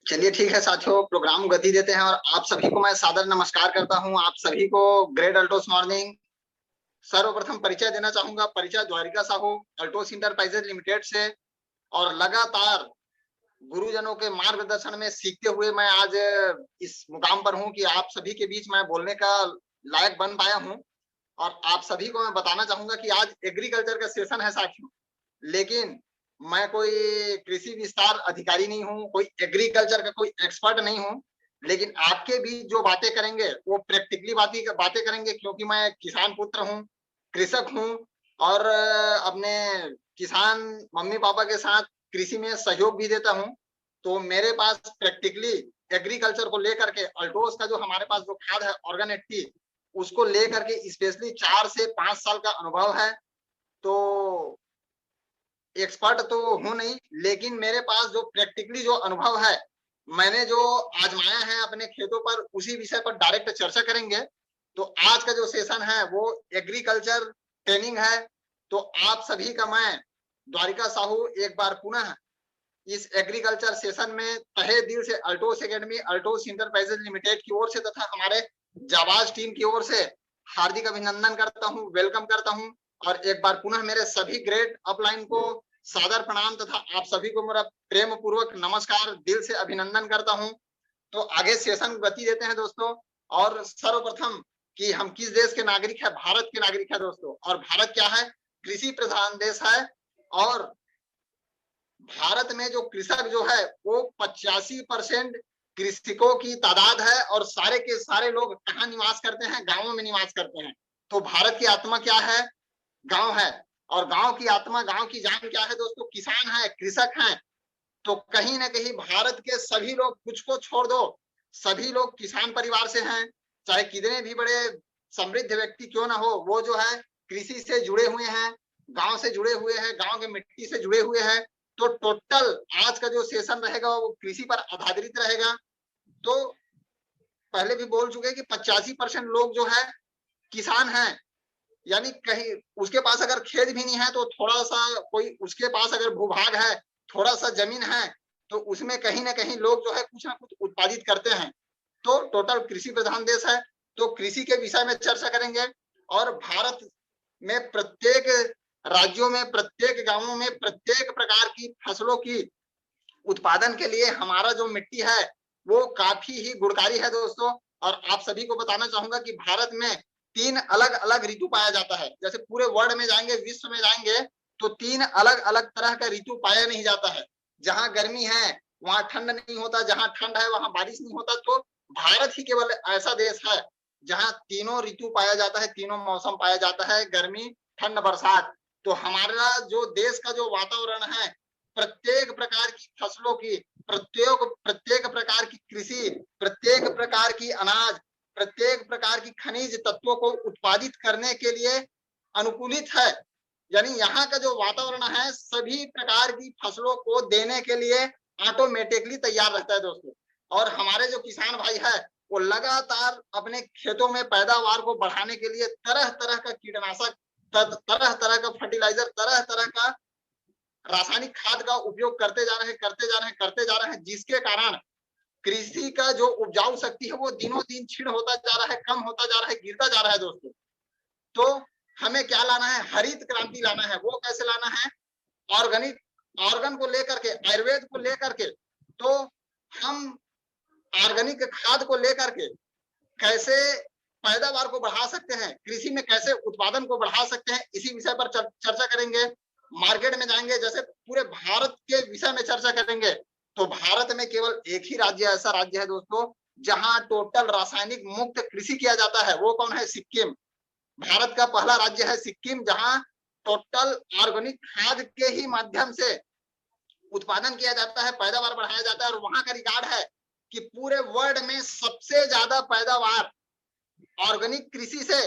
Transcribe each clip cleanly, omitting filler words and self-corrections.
चलिए ठीक है साथियों, प्रोग्राम गति देते हैं और आप सभी को मैं सादर नमस्कार करता हूं। आप सभी को ग्रेट अल्टोस मॉर्निंग। सर्वप्रथम परिचय देना चाहूंगा। परिचय Dwarika Sahu, Altos enterprises limited से। और लगातार गुरुजनों के मार्गदर्शन में सीखते हुए मैं आज इस मुकाम पर हूं कि आप सभी के बीच मैं बोलने का लायक बन पाया हूं। और आप सभी को मैं बताना चाहूंगा कि आज एग्रीकल्चर का सेशन है साथियों, लेकिन मैं कोई कृषि विस्तार अधिकारी नहीं हूँ, कोई एग्रीकल्चर का कोई एक्सपर्ट नहीं हूँ। लेकिन आपके बीच जो बातें करेंगे वो प्रैक्टिकली बातें करेंगे, क्योंकि मैं किसान पुत्र हूँ, कृषक हूँ। और अपने किसान मम्मी पापा के साथ कृषि में सहयोग भी देता हूँ। तो मेरे पास प्रैक्टिकली एग्रीकल्चर को लेकर के अल्टोस का जो हमारे पास जो खाद है ऑर्गन 80, उसको लेकर के स्पेशली 4 से 5 साल का अनुभव है। तो एक्सपर्ट तो हूं नहीं, लेकिन मेरे पास जो प्रैक्टिकली जो अनुभव है, मैंने जो आजमाया है अपने खेतों पर, उसी विषय पर डायरेक्ट चर्चा करेंगे। तो आज का जो सेशन है वो एग्रीकल्चर ट्रेनिंग है। तो आप सभी का मैं द्वारिका साहू एक बार पुनः इस एग्रीकल्चर सेशन में तहे दिल से Altos academy, Altos enterprises limited की ओर से तथा हमारे जाबाज टीम की ओर से हार्दिक अभिनंदन करता हूं, वेलकम करता हूं। और एक बार पुनः मेरे सभी ग्रेड अपलाइन को सादर प्रणाम तथा आप सभी को मेरा प्रेम पूर्वक नमस्कार, दिल से अभिनंदन करता हूं। तो आगे सेशन गति देते हैं दोस्तों। और सर्वप्रथम कि हम किस देश के नागरिक है, भारत के नागरिक है दोस्तों। और भारत क्या है, कृषि प्रधान देश है। और भारत में जो कृषक जो है वो 85% कृषकों की तादाद है। और सारे के सारे लोग कहाँ निवास करते हैं, गांवों में निवास करते हैं। तो भारत की आत्मा क्या है, गांव है। और गांव की आत्मा, गांव की जान क्या है दोस्तों, किसान है, कृषक है। तो कहीं ना कहीं भारत के सभी लोग, कुछ को छोड़ दो, सभी लोग किसान परिवार से हैं। चाहे कितने भी बड़े समृद्ध व्यक्ति क्यों ना हो, वो जो है कृषि से जुड़े हुए हैं, गांव से जुड़े हुए हैं, गांव के मिट्टी से जुड़े हुए हैं। तो टोटल आज का जो सेशन रहेगा वो कृषि पर आधारित रहेगा। तो पहले भी बोल चुके कि 85% लोग जो है किसान हैं। यानी कहीं उसके पास अगर खेत भी नहीं है तो थोड़ा सा, कोई उसके पास अगर भूभाग है, थोड़ा सा जमीन है, तो उसमें कहीं ना कहीं लोग जो है कुछ ना कुछ उत्पादित करते हैं। तो टोटल कृषि प्रधान देश है। तो कृषि के विषय में चर्चा करेंगे। और भारत में प्रत्येक राज्यों में, प्रत्येक गांवों में, प्रत्येक प्रकार की फसलों की उत्पादन के लिए हमारा जो मिट्टी है वो काफी ही गुणकारी है दोस्तों। और आप सभी को बताना चाहूंगा कि भारत में 3 अलग अलग ऋतु पाया जाता है। जैसे पूरे वर्ल्ड में जाएंगे, विश्व में जाएंगे, तो 3 अलग अलग तरह का ऋतु पाया नहीं जाता है। जहां गर्मी है वहां ठंड नहीं होता, जहां ठंड है वहां बारिश नहीं होता। तो भारत ही केवल ऐसा देश है जहां तीनों ऋतु पाया जाता है, तीनों मौसम पाया जाता है, गर्मी, ठंड, बरसात। तो हमारा जो देश का जो वातावरण है, प्रत्येक प्रकार की फसलों की, प्रत्येक प्रत्येक प्रकार की कृषि, प्रत्येक प्रकार की अनाज, प्रत्येक प्रकार की खनिज तत्वों को उत्पादित करने के लिए अनुकूलित है। यानी यहाँ का जो वातावरण है सभी प्रकार की फसलों को देने के लिए ऑटोमेटिकली तैयार रहता है दोस्तों। और हमारे जो किसान भाई है वो लगातार अपने खेतों में पैदावार को बढ़ाने के लिए तरह तरह का कीटनाशक, तरह तरह का फर्टिलाइजर, तरह तरह का रासायनिक खाद का उपयोग करते जा रहे हैं, करते जा रहे हैं, करते जा रहे हैं, जिसके कारण कृषि का जो उपजाऊ शक्ति है वो दिनों दिन क्षीण होता जा रहा है, कम होता जा रहा है, गिरता जा रहा है दोस्तों। तो हमें क्या लाना है, हरित क्रांति लाना है। वो कैसे लाना है, ऑर्गेनिक, ऑर्गन को लेकर के, आयुर्वेद को लेकर के। तो हम ऑर्गेनिक खाद को लेकर के कैसे पैदावार को बढ़ा सकते हैं, कृषि में कैसे उत्पादन को बढ़ा सकते हैं, इसी विषय पर चर्चा करेंगे। मार्केट में जाएंगे, जैसे पूरे भारत के विषय में चर्चा करेंगे। तो भारत में केवल एक ही राज्य, ऐसा राज्य है दोस्तों जहां टोटल रासायनिक मुक्त कृषि किया जाता है। वो कौन है, सिक्किम। भारत का पहला राज्य है सिक्किम, जहां टोटल ऑर्गेनिक खाद के ही माध्यम से उत्पादन किया जाता है, पैदावार बढ़ाया जाता है। और वहां का रिकॉर्ड है कि पूरे वर्ल्ड में सबसे ज्यादा पैदावार ऑर्गेनिक कृषि से,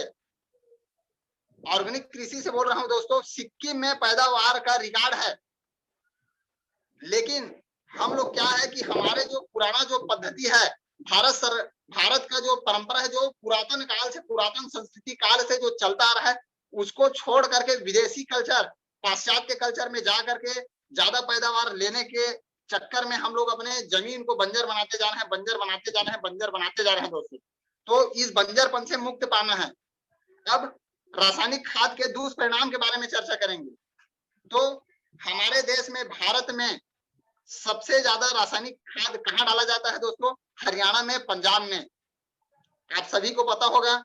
ऑर्गेनिक कृषि से बोल रहा हूं दोस्तों, सिक्किम में पैदावार का रिकॉर्ड है। लेकिन हम लोग क्या है कि हमारे जो पुराना जो पद्धति है, भारत का जो परंपरा है, जो पुरातन काल से, पुरातन संस्कृति काल से जो चलता आ रहा है, उसको छोड़ करके विदेशी कल्चर, पाश्चात्य कल्चर में जा करके ज्यादा पैदावार लेने के चक्कर में हम लोग अपने जमीन को बंजर बनाते जा रहे हैं, बंजर बनाते जा रहे हैं, बंजर बनाते जा रहे हैं दोस्तों। तो इस बंजरपन से मुक्त पाना है। अब रासायनिक खाद के दुष्परिणाम के बारे में चर्चा करेंगे। तो हमारे देश में, भारत में सबसे ज्यादा रासायनिक खाद कहाँ डाला जाता है दोस्तों? हरियाणा में, पंजाब में। आप सभी को पता होगा।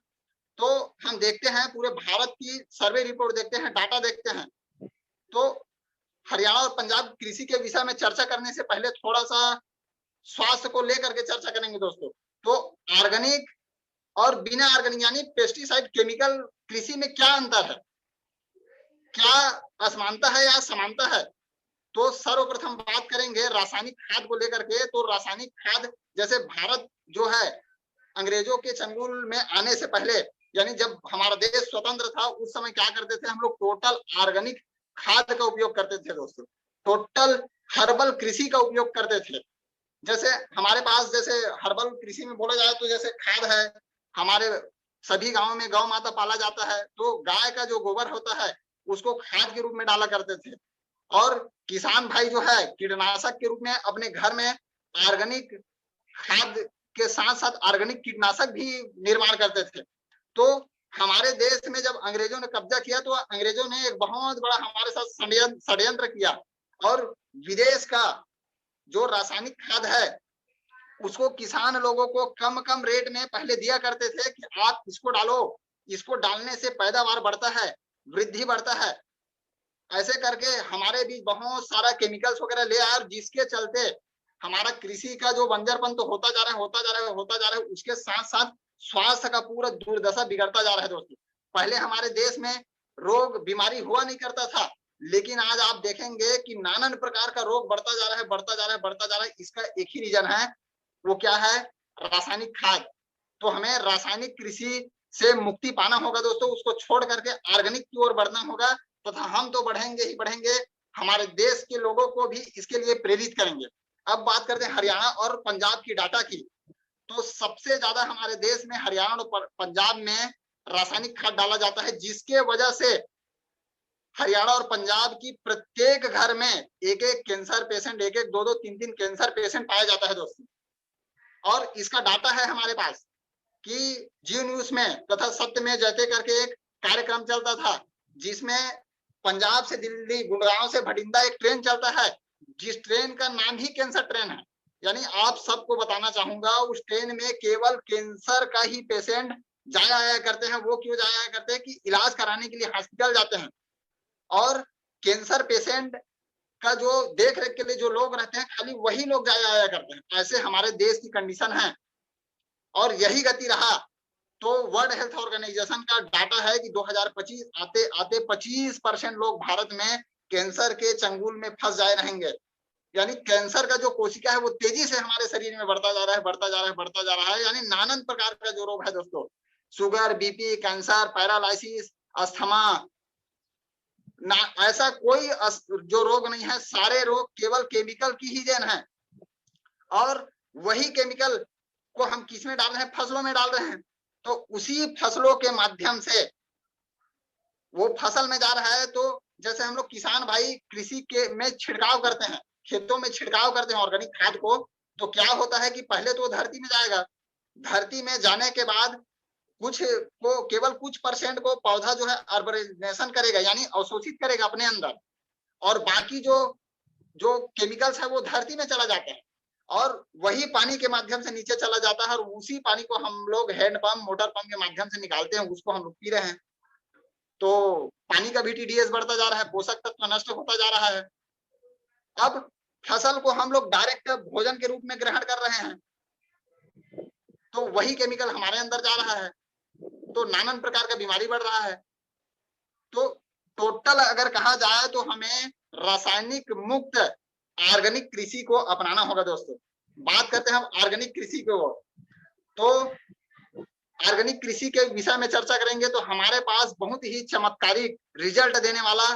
तो हम देखते हैं पूरे भारत की सर्वे रिपोर्ट देखते हैं, डाटा देखते हैं। तो हरियाणा और पंजाब कृषि के विषय में चर्चा करने से पहले थोड़ा सा स्वास्थ्य को लेकर के चर्चा करेंगे दोस्तों। तो ऑर्गेनिक और बिना ऑर्गेनिक यानी पेस्टिसाइड, केमिकल कृषि में क्या अंतर है, क्या असमानता है या समानता है? तो सर्वप्रथम बात करेंगे रासायनिक खाद को लेकर के। तो रासायनिक खाद, जैसे भारत जो है अंग्रेजों के चंगुल में आने से पहले, यानी जब हमारा देश स्वतंत्र था, उस समय क्या करते थे हम लोग? टोटल ऑर्गेनिक खाद का उपयोग करते थे दोस्तों। टोटल हर्बल कृषि का उपयोग करते थे। जैसे हमारे पास, जैसे हर्बल कृषि में बोला जाए तो जैसे खाद है, हमारे सभी गांवों में गौ माता पाला जाता है, तो गाय का जो गोबर होता है उसको खाद के रूप में डाला करते थे। और किसान भाई जो है कीटनाशक के रूप में अपने घर में ऑर्गेनिक खाद के साथ साथ ऑर्गेनिक कीटनाशक भी निर्माण करते थे। तो हमारे देश में जब अंग्रेजों ने कब्जा किया तो अंग्रेजों ने एक बहुत बड़ा हमारे साथ षड्यंत्र किया और विदेश का जो रासायनिक खाद है उसको किसान लोगों को कम कम रेट में पहले दिया करते थे कि आप इसको डालो, इसको डालने से पैदावार बढ़ता है, वृद्धि बढ़ता है। ऐसे करके हमारे बीच बहुत सारा केमिकल्स वगैरह ले आया, और जिसके चलते हमारा कृषि का जो बंजरपन तो होता जा रहा है, होता जा रहा है, होता जा रहा है, उसके साथ साथ स्वास्थ्य का पूरा दुर्दशा बिगड़ता जा रहा है दोस्तों। पहले हमारे देश में रोग बीमारी हुआ नहीं करता था, लेकिन आज आप देखेंगे कि नानान प्रकार का रोग बढ़ता जा रहा है, बढ़ता जा रहा है, बढ़ता जा रहा है। इसका एक ही रीजन है, वो क्या है? रासायनिक खाद। तो हमें रासायनिक कृषि से मुक्ति पाना होगा दोस्तों, उसको छोड़ करके ऑर्गेनिक की ओर बढ़ना होगा, तथा हम तो बढ़ेंगे ही बढ़ेंगे, हमारे देश के लोगों को भी इसके लिए प्रेरित करेंगे। अब बात करते हैं हरियाणा और पंजाब की डाटा की। तो सबसे ज्यादा हमारे देश में हरियाणा और पंजाब में रासायनिक खाद डाला जाता है, जिसके वजह से हरियाणा और पंजाब की प्रत्येक घर में एक एक कैंसर पेशेंट, एक एक दो दो तीन तीन कैंसर पेशेंट पाया जाता है दोस्तों। और इसका डाटा है हमारे पास कि जी न्यूज में तथा सत्य में जयते करके एक कार्यक्रम चलता था, जिसमें पंजाब से दिल्ली, गुड़गांव से भटिंडा एक ट्रेन चलता है, जिस ट्रेन का नाम ही कैंसर ट्रेन है। यानी आप सबको बताना चाहूंगा, उस ट्रेन में केवल कैंसर का ही पेशेंट जाया आया करते हैं। वो क्यों जाया आया करते हैं? कि इलाज कराने के लिए हॉस्पिटल जाते हैं, और कैंसर पेशेंट का जो देख रेख के लिए जो लोग रहते हैं, खाली वही लोग जाया आया करते हैं। ऐसे हमारे देश की कंडीशन है, और यही गति रहा तो वर्ल्ड हेल्थ ऑर्गेनाइजेशन का डाटा है कि 2025 आते आते 25% लोग भारत में कैंसर के चंगुल में फंस जाए रहेंगे। यानी कैंसर का जो कोशिका है वो तेजी से हमारे शरीर में बढ़ता जा रहा है, बढ़ता जा रहा है, बढ़ता जा रहा है। यानी नानान प्रकार का जो रोग है दोस्तों, sugar, BP, cancer, paralysis, asthma, ना ऐसा कोई जो रोग नहीं है, सारे रोग केवल केमिकल की ही देन है। और वही केमिकल को हम किस में डाल रहे हैं? फसलों में डाल रहे हैं। तो उसी फसलों के माध्यम से वो फसल में जा रहा है। तो जैसे हम लोग किसान भाई कृषि के में छिड़काव करते हैं, खेतों में छिड़काव करते हैं ऑर्गेनिक खाद को, तो क्या होता है कि पहले तो धरती में जाएगा, धरती में जाने के बाद कुछ को, केवल कुछ परसेंट को पौधा जो है अर्बनाइजेशन करेगा, यानी अवशोषित करेगा अपने अंदर, और बाकी जो जो केमिकल्स है वो धरती में चला जाता है, और वही पानी के माध्यम से नीचे चला जाता है, और उसी पानी को हम लोग हैंडपंप, मोटर पंप के माध्यम से निकालते हैं, उसको हम लोग पी रहे हैं। तो पानी का भी टीडीएस बढ़ता जा रहा है, पोषक तत्व नष्ट होता जा रहा है। अब फसल को हम लोग डायरेक्ट भोजन के रूप में ग्रहण कर रहे हैं, तो वही केमिकल हमारे अंदर जा रहा है, तो नानान प्रकार का बीमारी बढ़ रहा है। तो टोटल अगर कहा जाए तो हमें रासायनिक मुक्त ऑर्गेनिक कृषि को अपनाना होगा दोस्तों। बात करते हैं हम ऑर्गेनिक कृषि को। तो ऑर्गेनिक कृषि के विषय में चर्चा करेंगे तो हमारे पास बहुत ही चमत्कारिक रिजल्ट देने वाला,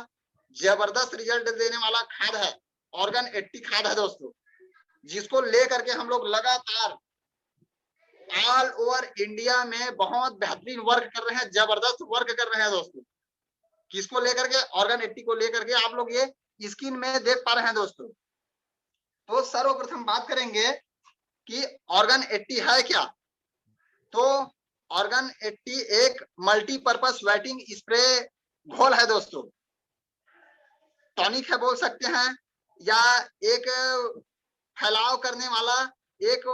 जबरदस्त रिजल्ट देने वाला खाद है, ऑर्गन 80 खाद है दोस्तों, जिसको लेकर के हम लोग लगातार ऑल ओवर इंडिया में बहुत बेहतरीन वर्क कर रहे हैं, जबरदस्त वर्क कर रहे हैं दोस्तों। किसको लेकर के? ऑर्गन 80 को लेकर के। आप लोग ये स्क्रीन में देख पा रहे हैं दोस्तों। तो सर्वप्रथम बात करेंगे कि ऑर्गन 80 है क्या। तो ऑर्गन 80 एक मल्टीपर्पज वेटिंग स्प्रे घोल है दोस्तों, टॉनिक है बोल सकते हैं, या एक फैलाव करने वाला एक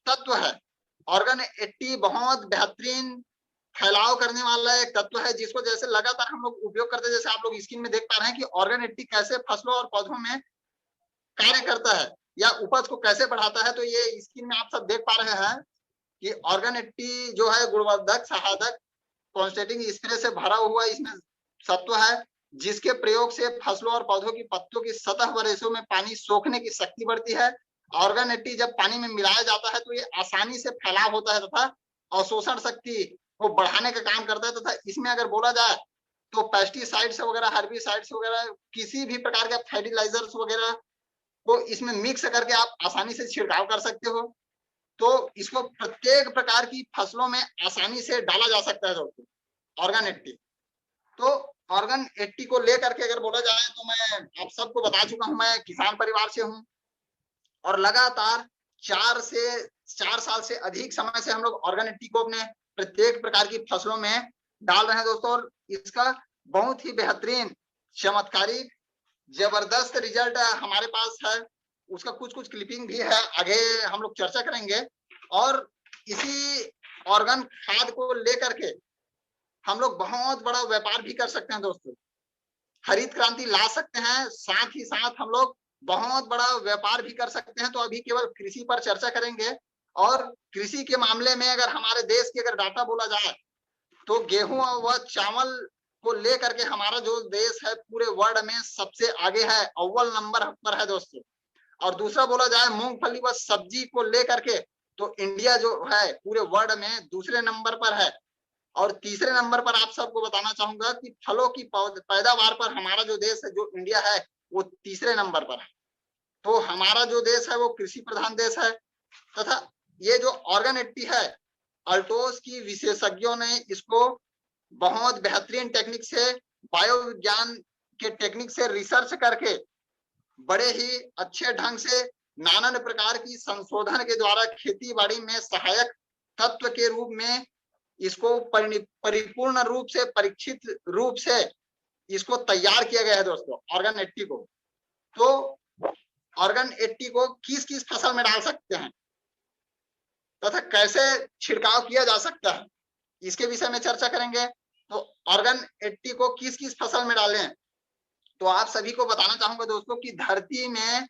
तत्व है। ऑर्गन 80 बहुत बेहतरीन फैलाव करने वाला एक तत्व है, जिसको जैसे लगातार हम लोग उपयोग करते हैं। जैसे आप लोग स्क्रीन में देख पा रहे हैं कि ऑर्गन 80 कैसे फसलों और पौधों में कार्य करता है या उपज को कैसे बढ़ाता है। तो ये स्क्रीन में आप सब देख पा रहे हैं कि ऑर्गन 80 जो है गुणवर्धक सहायक कॉन्स्टेटिंग स्प्रे से भरा हुआ इसमें सत्व है, जिसके प्रयोग से फसलों और पौधों की पत्तों की सतह व रेशों में पानी सोखने की शक्ति बढ़ती है। ऑर्गन 80 जब पानी में मिलाया जाता है तो ये आसानी से फैलाव होता है तथा अवशोषण शक्ति को बढ़ाने का काम करता है। तथा इसमें अगर बोला जाए तो पेस्टिसाइड्स वगैरह, हर्बिसाइड्स वगैरह, किसी भी प्रकार के फर्टिलाइजर्स वगैरह को इसमें मिक्स करके आप आसानी से छिड़काव कर सकते हो। तो इसको प्रत्येक प्रकार की फसलों में आसानी से डाला जा सकता है दोस्तों ऑर्गन 80। तो ऑर्गन 80 को लेकर के अगर बोला जाए तो मैं आप सबको बता चुका हूं, मैं किसान परिवार से हूं और लगातार 4 साल से अधिक समय से हम लोग ऑर्गन 80 को अपने प्रत्येक प्रकार की फसलों में डाल रहे हैं दोस्तों। और इसका बहुत ही बेहतरीन, चमत्कारिक, जबरदस्त रिजल्ट हमारे पास है। उसका कुछ क्लिपिंग भी है, आगे हम लोग चर्चा करेंगे। और इसी ऑर्गन खाद को लेकर के हम लोग बहुत बड़ा व्यापार भी कर सकते हैं दोस्तों, हरित क्रांति ला सकते हैं, साथ ही साथ हम लोग बहुत बड़ा व्यापार भी कर सकते हैं। तो अभी केवल कृषि पर चर्चा करेंगे। और कृषि के मामले में अगर हमारे देश की अगर डाटा बोला जाए तो गेहूं व चावल को लेकर के हमारा जो देश है पूरे वर्ल्ड में सबसे आगे है, अव्वल नंबर पर है दोस्तों। और दूसरा बोला जाए मूंगफली व सब्जी को लेकर के तो इंडिया जो है पूरे वर्ल्ड में दूसरे नंबर पर है। और तीसरे नंबर पर आप सबको बताना चाहूंगा कि फलों की पैदावार पर हमारा जो देश है, जो इंडिया है, वो तीसरे नंबर पर है। तो हमारा जो देश है वो कृषि प्रधान देश है। तथा ये जो ऑर्गन 80 है, अल्टोस की विशेषज्ञों ने इसको बहुत बेहतरीन टेक्निक से, बायोविज्ञान के टेक्निक से रिसर्च करके बड़े ही अच्छे ढंग से नाना प्रकार की संशोधन के द्वारा खेती बाड़ी में सहायक तत्व के रूप में इसको परिपूर्ण रूप से, परीक्षित रूप से इसको तैयार किया गया है दोस्तों ऑर्गन 80 को। तो ऑर्गन 80 को किस किस फसल में डाल सकते हैं तथा कैसे छिड़काव किया जा सकता है, इसके विषय में चर्चा करेंगे। तो ऑर्गन 80 को किस किस फसल में डालें, तो आप सभी को बताना चाहूंगा दोस्तों कि धरती में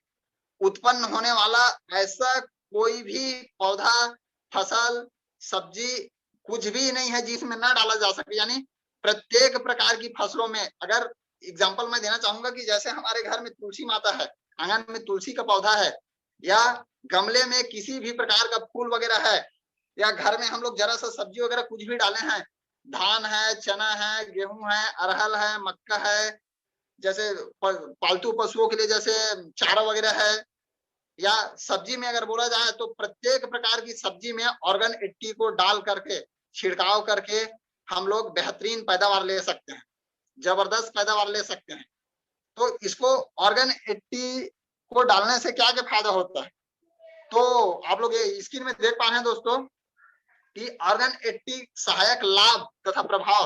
उत्पन्न होने वाला ऐसा कोई भी पौधा, फसल, सब्जी कुछ भी नहीं है जिसमें ना डाला जा सके। यानी प्रत्येक प्रकार की फसलों में, अगर एग्जांपल मैं देना चाहूंगा कि जैसे हमारे घर में तुलसी माता है, आंगन में तुलसी का पौधा है, या गमले में किसी भी प्रकार का फूल वगैरह है, या घर में हम लोग जरा सा सब्जी वगैरह कुछ भी डाले हैं, धान है, चना है, गेहूं है, अरहर है, मक्का है, जैसे पालतू पशुओं के लिए जैसे चारा वगैरह है, या सब्जी में अगर बोला जाए तो प्रत्येक प्रकार की सब्जी में ऑर्गन 80 को डाल करके, छिड़काव करके हम लोग बेहतरीन पैदावार ले सकते हैं, जबरदस्त पैदावार ले सकते हैं। तो इसको ऑर्गन 80 को डालने से क्या क्या फायदा होता है, तो आप लोग ये स्क्रीन में देख पा रहे हैं दोस्तों कि ऑर्गन 80 सहायक लाभ तथा प्रभाव।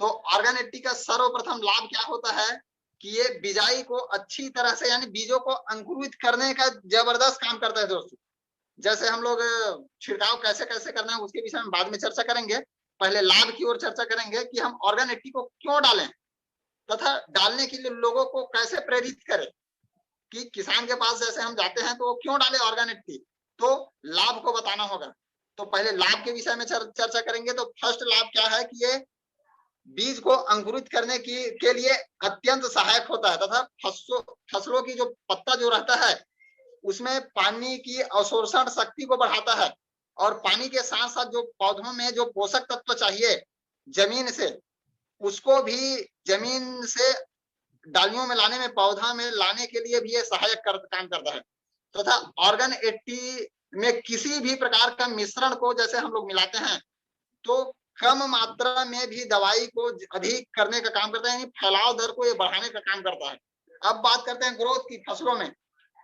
तो ऑर्गन 80 का सर्वप्रथम लाभ क्या होता है कि ये बिजाई को अच्छी तरह से, यानी बीजों को अंकुरित करने का जबरदस्त काम करता है दोस्तों। जैसे हम लोग छिड़काव कैसे कैसे करना है उसके विषय में बाद में चर्चा करेंगे, पहले लाभ की ओर चर्चा करेंगे कि हम ऑर्गन 80 को क्यों डालें तथा डालने के लिए लोगों को कैसे प्रेरित करें, कि किसान के पास जैसे हम जाते हैं तो वो क्यों डाले ऑर्गन 80, तो लाभ को बताना होगा। तो पहले लाभ के विषय में चर्चा करेंगे। तो फर्स्ट लाभ क्या है कि ये बीज को अंकुरित करने के लिए अत्यंत सहायक होता है तथा फसलों की जो पत्ता जो रहता है उसमें पानी की अवशोषण शक्ति को बढ़ाता है। और पानी के साथ साथ जो पौधों में जो पोषक तत्व चाहिए जमीन से, उसको भी जमीन से डालियों में लाने में, पौधा में लाने के लिए भी ये सहायक काम करता है। तथा ऑर्गन 80 में किसी भी प्रकार का मिश्रण को जैसे हम लोग मिलाते हैं तो कम मात्रा में भी दवाई को अधिक करने का काम करता है, यानी फैलाव दर को ये बढ़ाने का काम करता है। अब बात करते हैं ग्रोथ की फसलों में।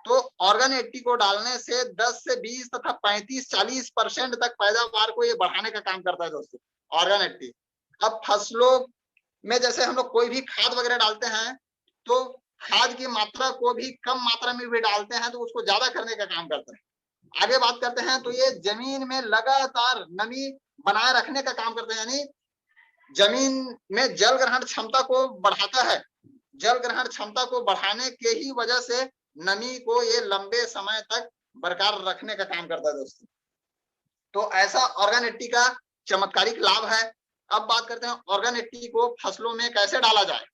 तो ऑर्गन 80 को डालने से 10 से 20 तथा 35-40% तक पैदावार को ये बढ़ाने का काम करता है दोस्तों, ऑर्गन 80। अब फसलों में जैसे हम लोग कोई भी खाद वगैरह डालते हैं, तो खाद की मात्रा को भी कम मात्रा में भी डालते हैं तो उसको ज्यादा करने का काम करता है। आगे बात करते हैं तो ये जमीन में लगातार नमी बनाए रखने का काम करते हैं, यानी जमीन में जल ग्रहण क्षमता को बढ़ाता है। जल ग्रहण क्षमता को बढ़ाने के ही वजह से नमी को ये लंबे समय तक बरकरार रखने का काम करता है दोस्तों। तो ऐसा ऑर्गन 80 का चमत्कारिक लाभ है। अब बात करते हैं ऑर्गन 80 को फसलों में कैसे डाला जाए।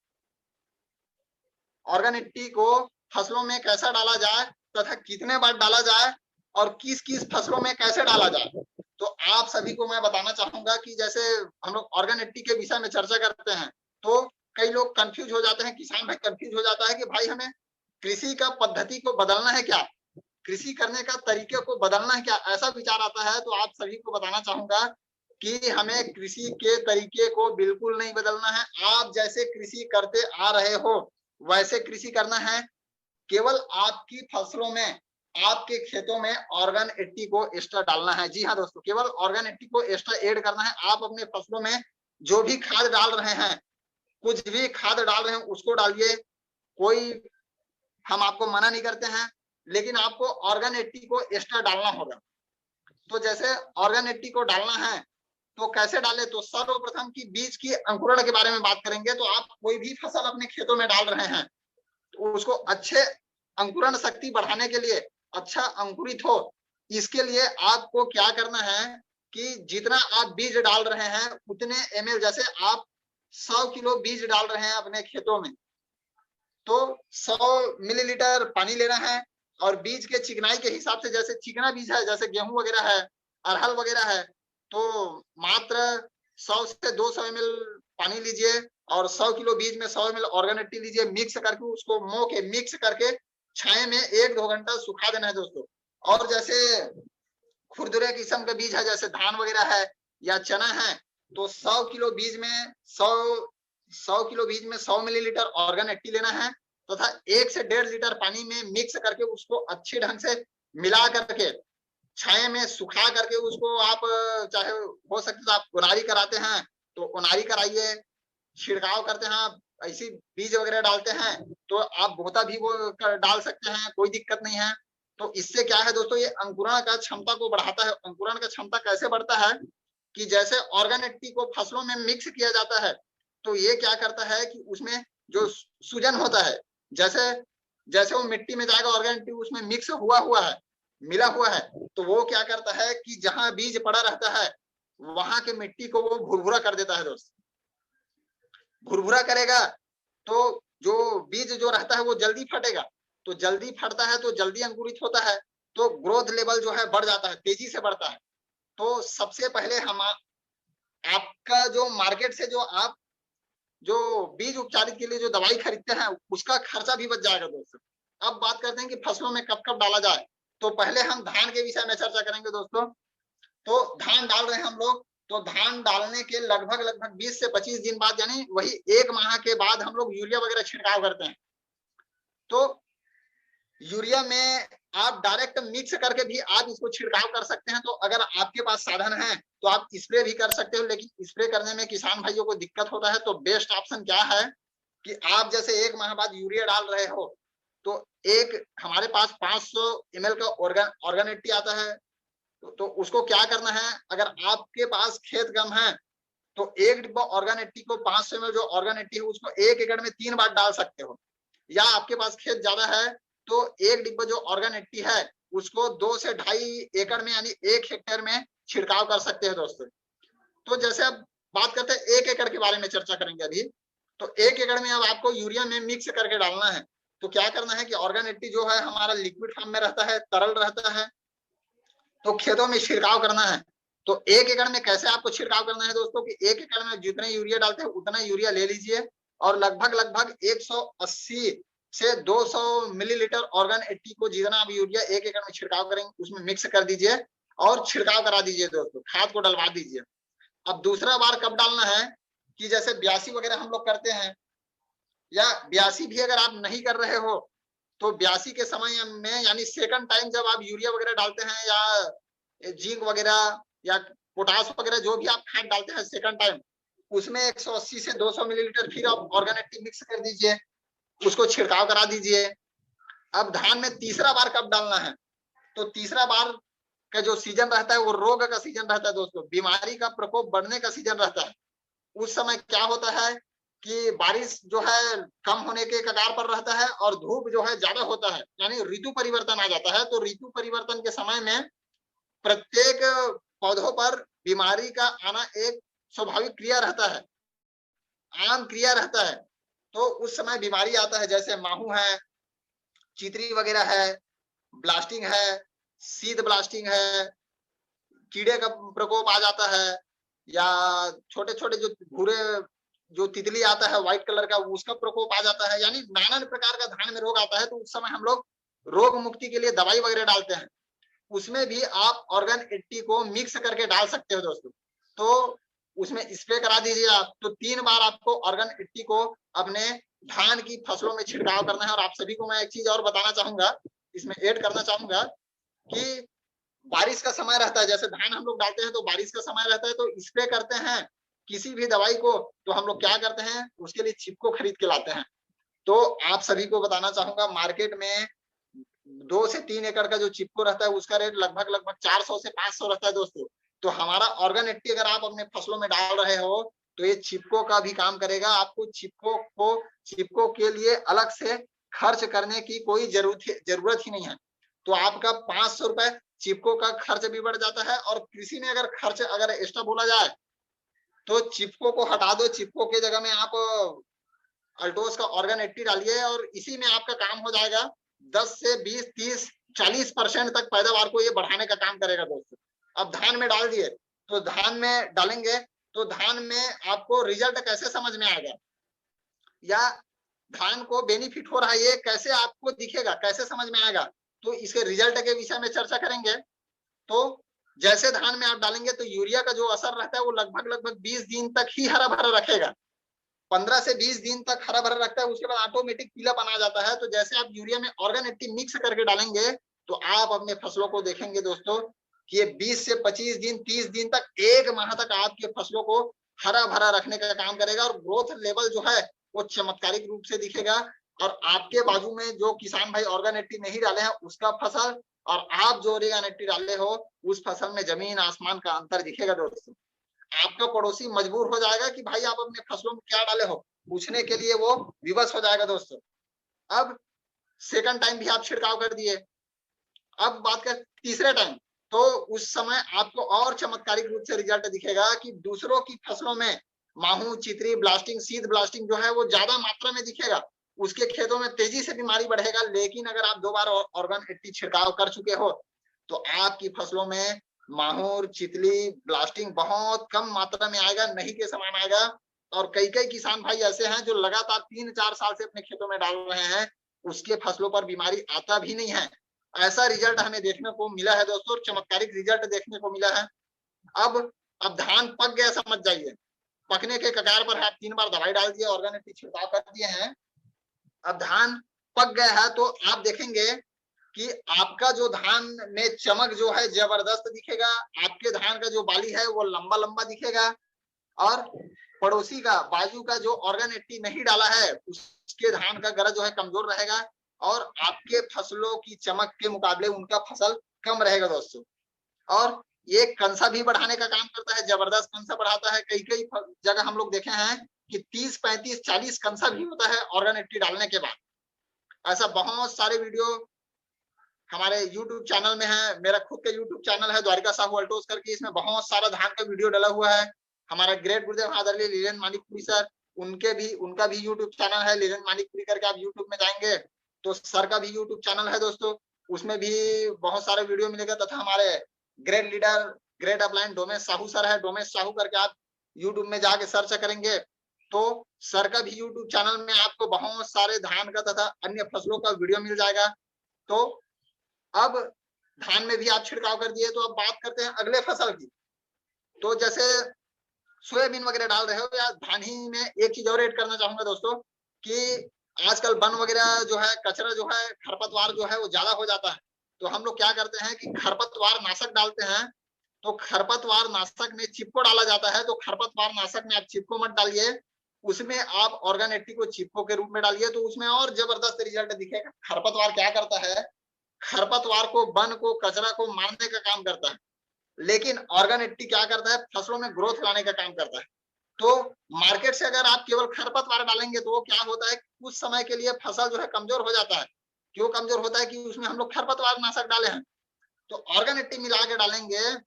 ऑर्गन 80 को फसलों में कैसा डाला जाए तथा कितने बार डाला जाए और किस किस फसलों में कैसे डाला जाए, तो आप सभी को मैं बताना चाहूंगा कि जैसे हम लोग ऑर्गन 80 के विषय में चर्चा करते हैं तो कई लोग कंफ्यूज हो जाते हैं, किसान भाई कंफ्यूज हो जाता है कि भाई हमें कृषि का पद्धति को बदलना है क्या, कृषि करने का तरीके को बदलना है क्या, ऐसा विचार आता है। तो आप सभी को बताना चाहूंगा कि हमें कृषि के तरीके को बिल्कुल नहीं बदलना है। आप जैसे कृषि करते आ रहे हो वैसे कृषि करना है। केवल आपकी फसलों में, आपके खेतों में ऑर्गन 80 को एक्स्ट्रा डालना है। जी हाँ दोस्तों, केवल ऑर्गन 80 को एक्स्ट्रा ऐड करना है। आप अपने फसलों में जो भी खाद डाल रहे हैं, कुछ भी खाद डाल रहे हैं उसको डालिए, कोई हम आपको मना नहीं करते हैं, लेकिन आपको ऑर्गन 80 को एक्स्ट्रा डालना होगा। तो जैसे ऑर्गन 80 को डालना है तो कैसे डाले, तो सर्वप्रथम की बीज की अंकुरण के बारे में बात करेंगे। तो आप कोई भी फसल अपने खेतों में डाल रहे हैं तो उसको अच्छे अंकुरण शक्ति बढ़ाने के लिए, अच्छा अंकुरित हो, इसके लिए आपको क्या करना है कि जितना आप बीज डाल रहे हैं उतने ml, जैसे आप 100 किलो बीज डाल रहे हैं अपने खेतों में तो 100 मिलीलीटर पानी लेना है। और बीज के चिकनाई के हिसाब से, जैसे चिकना बीज है जैसे गेहूं वगैरह है, अरहर वगैरह है, तो मात्र 100 से 200 ml पानी लीजिए और 100 किलो बीज में 100 ml ऑर्गन 80 लीजिए, मिक्स करके उसको मो के मिक्स करके छाए में 1-2 घंटा सुखा देना है दोस्तों। और जैसे खुरदुरे किस्म का बीज है जैसे धान वगैरह है या चना है, तो 100 किलो बीज में 100 किलो बीज में 100 मिलीलीटर ऑर्गन 80 लेना है तथा 1 से 1.5 लीटर पानी में मिक्स करके उसको अच्छे ढंग से मिला करके छाए में सुखा करके उसको आप, चाहे हो सकता तो आप उनारी कराते हैं तो उनारी कराइए, छिड़काव करते हैं आप ऐसी बीज वगैरह डालते हैं तो आप बोता भी वो डाल सकते हैं, कोई दिक्कत नहीं है। तो इससे क्या है दोस्तों, ये अंकुरण का क्षमता को बढ़ाता है। अंकुरण का क्षमता कैसे बढ़ता है कि जैसे ऑर्गन 80 को फसलों में मिक्स किया जाता है तो ये क्या करता है कि उसमें जो सूजन होता है, जैसे जैसे वो मिट्टी में जाएगा ऑर्गन 80 उसमें मिक्स हुआ है, मिला हुआ है, तो वो क्या करता है कि जहां बीज पड़ा रहता है वहां के मिट्टी को वो भुरभुरा कर देता है दोस्त। भुरभुरा करेगा तो जो बीज जो रहता है वो जल्दी फटेगा, तो जल्दी फटता है तो जल्दी अंकुरित होता है, तो ग्रोथ लेवल जो है बढ़ जाता है, तेजी से बढ़ता है। तो सबसे पहले हम आपका जो मार्केट से जो आप जो बीज उपचारित के लिए जो दवाई खरीदते हैं उसका खर्चा भी बच जाएगा दोस्तों। अब बात करते हैं कि फसलों में कब कब डाला जाए, तो पहले हम धान के विषय में चर्चा करेंगे दोस्तों। तो धान डाल रहे हैं हम लोग, तो धान डालने के लगभग 20 से 25 दिन बाद, यानी वही 1 माह के बाद हम लोग यूरिया वगैरह छिड़काव करते हैं। तो यूरिया में आप डायरेक्ट मिक्स करके भी आप इसको छिड़काव कर सकते हैं। तो अगर आपके पास साधन है तो आप स्प्रे भी कर सकते हो, लेकिन स्प्रे करने में किसान भाइयों को दिक्कत होता है। तो बेस्ट ऑप्शन क्या है कि आप जैसे 1 माह बाद यूरिया डाल रहे हो तो एक हमारे पास 500 ml का ऑर्गन 80 आता है, तो उसको क्या करना है, अगर आपके पास खेत कम है तो 1 डिब्बा ऑर्गन 80 को 500 ml जो ऑर्गन 80 है उसको 1 एकड़ में 3 बार डाल सकते हो। या आपके पास खेत ज्यादा है तो 1 डिब्बा जो ऑर्गन 80 है उसको 2 से 2.5 एकड़ में यानी 1 हेक्टेयर में छिड़काव कर सकते हैं दोस्तों। तो जैसे अब बात करते हैं 1 एकड़ के बारे में चर्चा करेंगे अभी। तो 1 एकड़ में अब आपको यूरिया में मिक्स करके डालना है। तो क्या करना है कि ऑर्गन 80 जो है हमारा लिक्विड फॉर्म में रहता है, तरल रहता है, तो खेतों में छिड़काव करना है। तो 1 एकड़ में कैसे आपको छिड़काव करना है दोस्तों कि 1 एकड़ में जितने यूरिया डालते हैं उतना यूरिया ले लीजिए और लगभग 180 से 200 मिलीलीटर ऑर्गन 80 को जितना आप यूरिया 1 एकड़ में छिड़काव करेंगे उसमें मिक्स कर दीजिए और छिड़काव करा दीजिए दोस्तों, खाद को डलवा दीजिए। अब दूसरा बार कब डालना है कि जैसे 82 वगैरह हम लोग करते हैं या 82 भी अगर आप नहीं कर रहे हो तो 82 के समय में यानी सेकंड टाइम जब आप यूरिया वगैरह डालते हैं या जिंक वगैरह या पोटास वगैरह जो भी आप खाद डालते हैं सेकंड टाइम, उसमें 180 से 200 मिलीलीटर फिर आप ऑर्गेनिक मिक्स कर दीजिए, उसको छिड़काव करा दीजिए। अब धान में तीसरा बार कब डालना है, तो तीसरा बार का जो सीजन रहता है वो रोग का सीजन रहता है दोस्तों, बीमारी का प्रकोप बढ़ने का सीजन रहता है। उस समय क्या होता है कि बारिश जो है कम होने के कगार पर रहता है और धूप जो है ज्यादा होता है, यानी ऋतु परिवर्तन आ जाता है। तो ऋतु परिवर्तन के समय में प्रत्येक पौधों पर बीमारी का आना एक स्वाभाविक क्रिया रहता है, आम क्रिया रहता है। तो उस समय बीमारी आता है, जैसे माहू है, चितरी वगैरह है, ब्लास्टिंग है, सीध ब्लास्टिंग है, कीड़े का प्रकोप आ जाता है, या छोटे छोटे जो भूरे जो तितली आता है व्हाइट कलर का, उसका प्रकोप आ जाता है, यानी नाना प्रकार का धान में रोग आता है। तो उस समय हम लोग रोग मुक्ति के लिए दवाई वगैरह डालते हैं, उसमें भी आप ऑर्गन 80 को मिक्स करके डाल सकते हो दोस्तों। तो उसमें स्प्रे करा दीजिए आप। तो 3 बार आपको ऑर्गन 80 को अपने धान की फसलों में छिड़काव करना है। और आप सभी को मैं एक चीज और बताना चाहूंगा, इसमें ऐड करना चाहूंगा कि बारिश का समय रहता है, जैसे धान हम लोग डालते हैं तो बारिश का समय रहता है, तो स्प्रे करते हैं किसी भी दवाई को, तो हम लोग क्या करते हैं, उसके लिए छिपको खरीद के लाते हैं। तो आप सभी को बताना चाहूंगा, मार्केट में 2 से 3 एकड़ का जो चिपको रहता है उसका रेट लगभग 400 से 500 रहता है दोस्तों। तो हमारा ऑर्गन 80 अगर आप अपने फसलों में डाल रहे हो तो ये छिपको का भी काम करेगा। आपको छिपको के लिए अलग से खर्च करने की कोई जरूरत ही नहीं है। तो आपका 500 रुपए चिपको का खर्च भी बढ़ जाता है। और कृषि में अगर खर्च अगर एक्स्ट्रा बोला जाए तो चिपको को हटा दो, चिपको के जगह में आप अल्टोस का ऑर्गन 80 डालिए और इसी में आपका काम हो जाएगा। 10 से 20, 30, 40% तक पैदावार को ये बढ़ाने का काम करेगा दोस्तों। अब धान में डाल दिए, तो धान में डालेंगे तो धान में आपको रिजल्ट कैसे समझ में आएगा, या धान को बेनिफिट हो रहा है ये कैसे आपको दिखेगा, कैसे समझ में आएगा, तो इसके रिजल्ट के विषय में चर्चा करेंगे। तो जैसे धान में आप डालेंगे तो यूरिया का जो असर रहता है वो लगभग 20 दिन तक ही हरा भरा रखेगा, 15 से 20 दिन तक हरा भरा रखता है, उसके बाद ऑटोमेटिक पीलापन आ जाता है। तो जैसे आप यूरिया में ऑर्गन 80 मिक्स करके डालेंगे तो आप अपने फसलों को देखेंगे दोस्तों कि ये 20 से 25 दिन, 30 दिन तक, 1 माह तक आपके फसलों को हरा भरा रखने का काम करेगा। और ग्रोथ लेवल जो है वो चमत्कारिक रूप से दिखेगा। और आपके बाजू में जो किसान भाई ऑर्गन 80 नहीं डाले हैं उसका फसल और आप जो ऑर्गन 80 डाले हो उस फसल में जमीन आसमान का अंतर दिखेगा दोस्तों। आपका पड़ोसी मजबूर हो जाएगा कि भाई आप अपने फसलों में क्या डाले हो, पूछने के लिए वो विवश हो जाएगा दोस्तों। अब सेकंड टाइम भी आप छिड़काव कर दिए, अब बात कर तीसरे टाइम, तो उस समय आपको और चमत्कारिक रूप से रिजल्ट दिखेगा कि दूसरों की फसलों में माहू, चितरी, ब्लास्टिंग, सीध ब्लास्टिंग जो है वो ज्यादा मात्रा में दिखेगा, उसके खेतों में तेजी से बीमारी बढ़ेगा। लेकिन अगर आप 2 बार ऑर्गन 80 छिड़काव कर चुके हो तो आपकी फसलों में माहौर, चितली, ब्लास्टिंग बहुत कम मात्रा में आएगा, नहीं के समान आएगा। और कई किसान भाई ऐसे हैं जो लगातार 3-4 साल से अपने खेतों में डाल रहे हैं, उसके फसलों पर बीमारी आता भी नहीं है। ऐसा रिजल्ट हमें देखने को मिला है दोस्तों, चमत्कारिक रिजल्ट देखने को मिला है। अब धान पक गया समझ जाइए, पकने के कगार पर है, आप 3 बार दवाई डाल दिए, ऑर्गन 80 छिड़काव कर दिए हैं, अब धान पक गया है। तो आप देखेंगे कि आपका जो धान में चमक जो है जबरदस्त दिखेगा, आपके धान का जो बाली है वो लंबा लंबा दिखेगा। और पड़ोसी का बाजू का जो ऑर्गन 80 नहीं डाला है उसके धान का गरज जो है कमजोर रहेगा और आपके फसलों की चमक के मुकाबले उनका फसल कम रहेगा दोस्तों। और ये कंसा भी बढ़ाने का काम करता है, जबरदस्त कंसा बढ़ाता है। कई जगह हम लोग देखे हैं कि 30, 35, 40 कंसा भी होता है ऑर्गन 80 डालने के बाद। ऐसा बहुत सारे वीडियो हमारे YouTube चैनल में है, मेरा खुद का YouTube चैनल है द्वारिका साहू अल्टोस करके, इसमें बहुत सारा धान का वीडियो डाला हुआ है। हमारा ग्रेट गुरुदेव आदरणीय लीलन मानिकपुरी सर, उनका भी YouTube चैनल है, लीलन मानिकपुरी करके आप YouTube में जाएंगे तो सर का भी YouTube चैनल है दोस्तों, उसमें भी बहुत सारे वीडियो मिलेगा। तथा हमारे great leader, great upline Domesh Sahu sir है, डोमेश साहू करके आप YouTube में जाके सर्च करेंगे तो सर का भी YouTube चैनल में आपको बहुत सारे धान का तथा अन्य फसलों का वीडियो मिल जाएगा। तो अब धान में भी आप छिड़काव कर दिए, तो अब बात करते हैं अगले फसल की। तो जैसे सोयाबीन वगैरह डाल रहे हो या धान ही में एक चीज और ऐड करना चाहूंगा दोस्तों कि आजकल वन वगैरह जो है, कचरा जो है, खरपतवार जो है वो ज्यादा हो जाता है, तो हम लोग क्या करते हैं कि खरपतवार नाशक डालते हैं। तो खरपतवार नाशक में चिपको डाला जाता है, तो खरपतवार नाशक में आप चिपको मत डालिए, उसमें आप ऑर्गन 80 को चिपको के रूप में डालिए, तो उसमें और जबरदस्त रिजल्ट दिखेगा। खरपतवार क्या करता है, खरपतवार को, वन को, कचरा को मारने का काम करता है, लेकिन ऑर्गन 80 क्या करता है, फसलों में ग्रोथ लाने का काम करता है। तो मार्केट से अगर आप केवल खरपतवार डालेंगे तो वो क्या होता है, कुछ समय के लिए फसल जो है कमजोर हो जाता है। क्यों कमजोर होता है, कि उसमें हम लोग खरपतवार नाशक डाले हैं। तो ऑर्गन 80 मिला के डालेंगे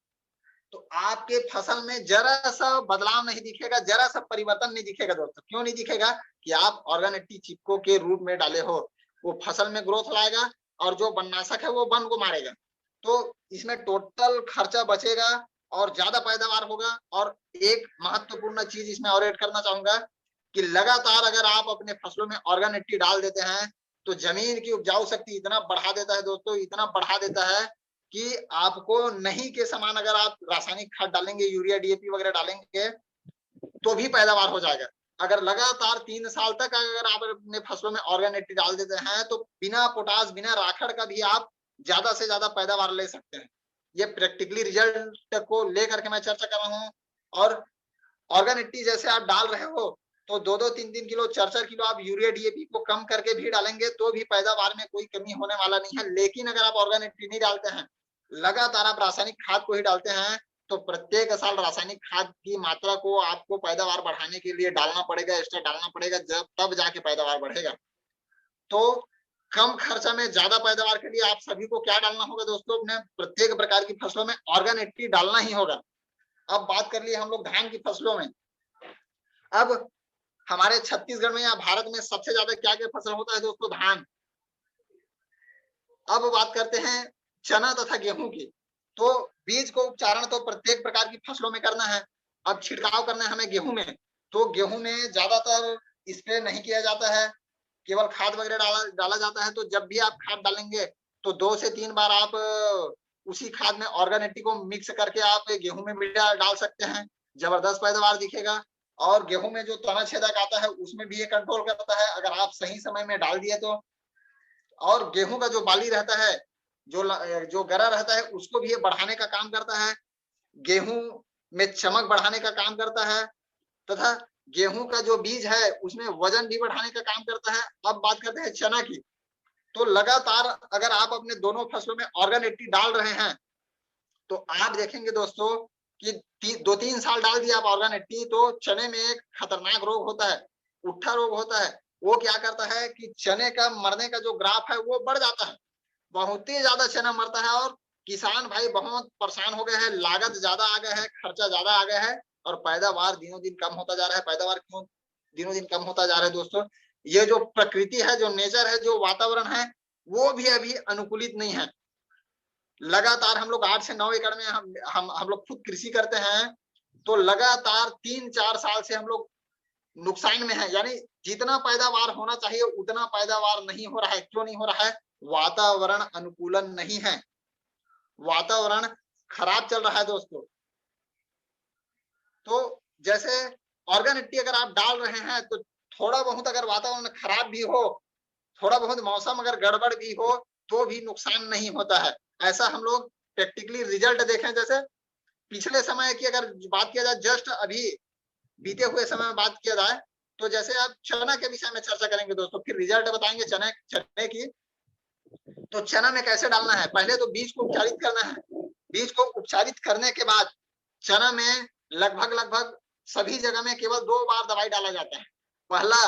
तो आपके फसल में जरा सा बदलाव नहीं दिखेगा, जरा सा परिवर्तन नहीं दिखेगा दोस्तों। क्यों नहीं दिखेगा, कि आप ऑर्गन 80 चिपको के रूप में डाले हो। वो फसल में ग्रोथ लाएगा और जो वननाशक है वो वन को मारेगा। तो इसमें टोटल खर्चा बचेगा और ज्यादा पैदावार होगा। और एक महत्वपूर्ण चीज इसमें और ऐड करना चाहूंगा कि लगातार अगर आप अपने फसलों में ऑर्गन 80 डाल देते हैं तो जमीन की उपजाऊ शक्ति इतना बढ़ा देता है दोस्तों, इतना बढ़ा देता है कि आपको नहीं के समान अगर आप रासायनिक खाद डालेंगे, यूरिया डीएपी वगैरह डालेंगे तो भी पैदावार हो जाएगा। अगर लगातार 3 साल तक अगर आप अपने फसलों में ऑर्गन 80 डाल देते हैं तो बिना पोटास, बिना राखड़ का भी आप ज्यादा से ज्यादा पैदावार ले सकते हैं। ये प्रैक्टिकली रिजल्ट को लेकर के मैं चर्चा कर रहा हूँ। और ऑर्गन 80 जैसे आप डाल रहे हो तो 2-2, 3-3 किलो, 4-4 किलो आप यूरिया डीएपी को कम करके भी डालेंगे तो भी पैदावार में कोई कमी होने वाला नहीं है। लेकिन अगर आप ऑर्गन 80 नहीं डालते हैं, लगातार आप रासायनिक खाद को ही डालते हैं, तो प्रत्येक साल रासायनिक खाद की मात्रा को आपको पैदावार बढ़ाने के लिए डालना पड़ेगा, एक्स्ट्रा डालना पड़ेगा, जब तब जाके पैदावार बढ़ेगा। तो कम खर्चा में ज्यादा पैदावार के लिए आप सभी को क्या डालना होगा दोस्तों, अपने प्रत्येक प्रकार की फसलों में ऑर्गन 80 डालना ही होगा। अब बात कर लिए हम लोग धान की फसलों में। अब हमारे छत्तीसगढ़ में या भारत में सबसे ज्यादा क्या क्या फसल होता है दोस्तों, धान। अब बात करते हैं चना तथा गेहूं की। तो बीज को उपचारण तो प्रत्येक प्रकार की फसलों में करना है। अब छिड़काव करना है हमें गेहूं में, तो गेहूं में ज्यादातर स्प्रे नहीं किया जाता है, केवल खाद वगैरह डाला जाता है। तो जब भी आप खाद डालेंगे तो 2 से 3 बार आप उसी खाद में ऑर्गन 80 को मिक्स करके आप गेहूं में भी डाल सकते हैं, जबरदस्त पैदावार दिखेगा। और गेहूं में जो तना छेदक आता है उसमें भी ये कंट्रोल करता है, अगर आप सही समय में डाल दिए तो। और गेहूं का जो बाली रहता है, जो गरा रहता है, उसको भी ये बढ़ाने का काम करता है, गेहूं में चमक बढ़ाने का काम करता है, तथा गेहूं का जो बीज है उसमें वजन भी बढ़ाने का काम करता है। अब बात करते हैं चना की। तो लगातार अगर आप अपने दोनों फसलों में ऑर्गन 80 डाल रहे हैं तो आप देखेंगे दोस्तों कि 2-3 साल डाल दिया आप ऑर्गन 80 तो चने में एक खतरनाक रोग होता है, उट्ठा रोग होता है। वो क्या करता है कि चने का मरने का जो ग्राफ है वो बढ़ जाता है, बहुत ही ज्यादा चना मरता है। और किसान भाई बहुत परेशान हो गए हैं, लागत ज्यादा आ गया है, खर्चा ज्यादा आ गया है और पैदावार दिनों दिन कम होता जा रहा है। पैदावार क्यों दिनों दिन कम होता जा रहा है दोस्तों, ये जो प्रकृति है, जो नेचर है, जो वातावरण है, वो भी अभी अनुकूलित नहीं है। लगातार हम लोग 8 से 9 एकड़ में हम लोग खुद कृषि करते हैं, तो लगातार 3-4 साल से हम लोग नुकसान में है। यानी जितना पैदावार होना चाहिए उतना पैदावार नहीं हो रहा है। क्यों नहीं हो रहा है, वातावरण अनुकूलन नहीं है, वातावरण खराब चल रहा है दोस्तों। तो जैसे ऑर्गन 80 अगर आप डाल रहे हैं तो थोड़ा बहुत अगर वातावरण खराब भी हो, थोड़ा बहुत मौसम अगर गड़बड़ भी हो तो भी नुकसान नहीं होता है। ऐसा हम लोग प्रैक्टिकली रिजल्ट देखें। जैसे पिछले समय की अगर बात किया जाए, जस्ट अभी बीते हुए समय में बात किया जाए, तो जैसे आप चना के विषय में चर्चा करेंगे दोस्तों, फिर रिजल्ट बताएंगे चने की। तो चना में कैसे डालना है, पहले तो बीज को उपचारित करना है। बीज को उपचारित करने के बाद चना में लगभग सभी जगह में केवल 2 बार दवाई डाला जाता है। पहला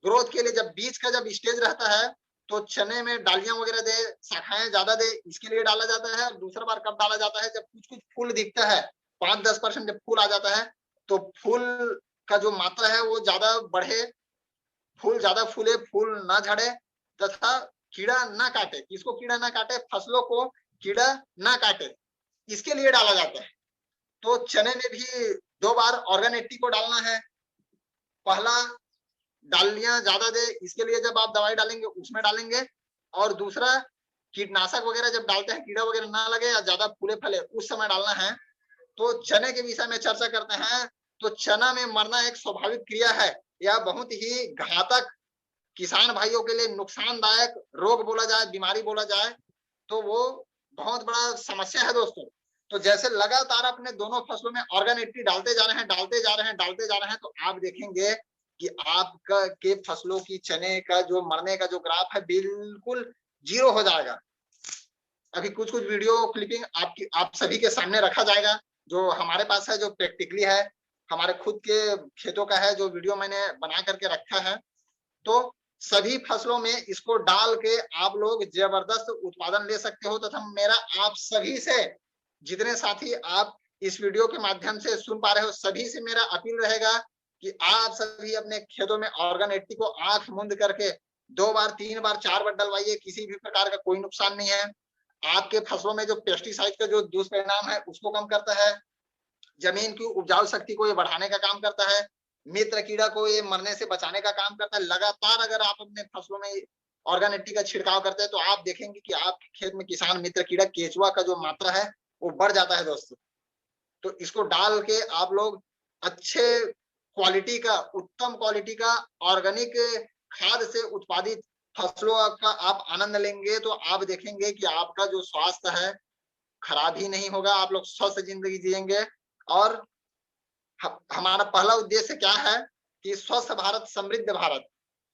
ग्रोथ के लिए, जब बीज का जब स्टेज रहता है तो चने में डालियां वगैरह दे, शाखाएं ज्यादा दे, इसके लिए डाला जाता है। दूसरा बार कब डाला जाता है, जब कुछ कुछ फूल दिखता है, 5-10% जब फूल आ जाता है तो फूल का जो मात्रा है वो ज्यादा बढ़े, फूल ज्यादा फूले, फूल ना झड़े तथा कीड़ा ना काटे। किसको कीड़ा ना काटे, फसलों को कीड़ा ना काटे, इसके लिए डाला जाता है। तो चने में भी 2 बार ऑर्गन 80 को डालना है। पहला डालियां ज्यादा दे, इसके लिए जब आप दवाई डालेंगे उसमें डालेंगे। और दूसरा कीटनाशक वगैरह जब डालते हैं, कीड़ा वगैरह ना लगे या ज्यादा फूले फले, उस समय डालना है। तो चने के विषय में चर्चा करते हैं। तो चना में मरना एक स्वाभाविक क्रिया है, यह बहुत ही घातक किसान भाइयों के लिए नुकसानदायक रोग बोला जाए, बीमारी बोला जाए, तो वो बहुत बड़ा समस्या है दोस्तों। तो जैसे लगातार अपने दोनों फसलों में ऑर्गेन 80 डालते जा रहे हैं, डालते जा रहे हैं, डालते जा रहे हैं, तो आप देखेंगे कि आपका के फसलों की चने का जो मरने का जो ग्राफ है बिल्कुल जीरो हो जाएगा। अभी कुछ कुछ वीडियो क्लिपिंग आप सभी के सामने रखा जाएगा, जो हमारे पास है, जो प्रैक्टिकली है, हमारे खुद के खेतों का है, जो वीडियो मैंने बना करके रखा है। तो सभी फसलों में इसको डाल के आप लोग जबरदस्त उत्पादन ले सकते हो। तथा मेरा आप सभी से, जितने साथी आप इस वीडियो के माध्यम से सुन पा रहे हो, सभी से मेरा अपील रहेगा कि आप सभी अपने खेतों में ऑर्गेन 80 को आंख मूंद करके 2 बार 3 बार 4 बार डलवाइए, किसी भी प्रकार का कोई नुकसान नहीं है। आपके फसलों में जो पेस्टिसाइड का जो दुष्परिणाम है उसको कम करता है, जमीन की उपजाऊ शक्ति को ये बढ़ाने का काम करता है, मित्र कीड़ा को ये मरने से बचाने का काम करता है। लगातार अगर आप अपने फसलों में ऑर्गेन 80 का छिड़काव करते हैं तो आप देखेंगे कि आपके खेत में किसान मित्र कीड़ा केचुआ का जो मात्रा है वो बढ़ जाता है दोस्तों। तो इसको डाल के आप लोग अच्छे क्वालिटी का, उत्तम क्वालिटी का ऑर्गेनिक खाद से उत्पादित फसलों का आप आनंद लेंगे, तो आप देखेंगे कि आपका जो स्वास्थ्य है खराब ही नहीं होगा, आप लोग स्वस्थ जिंदगी जिएंगे। और हमारा पहला उद्देश्य क्या है कि स्वस्थ भारत समृद्ध भारत।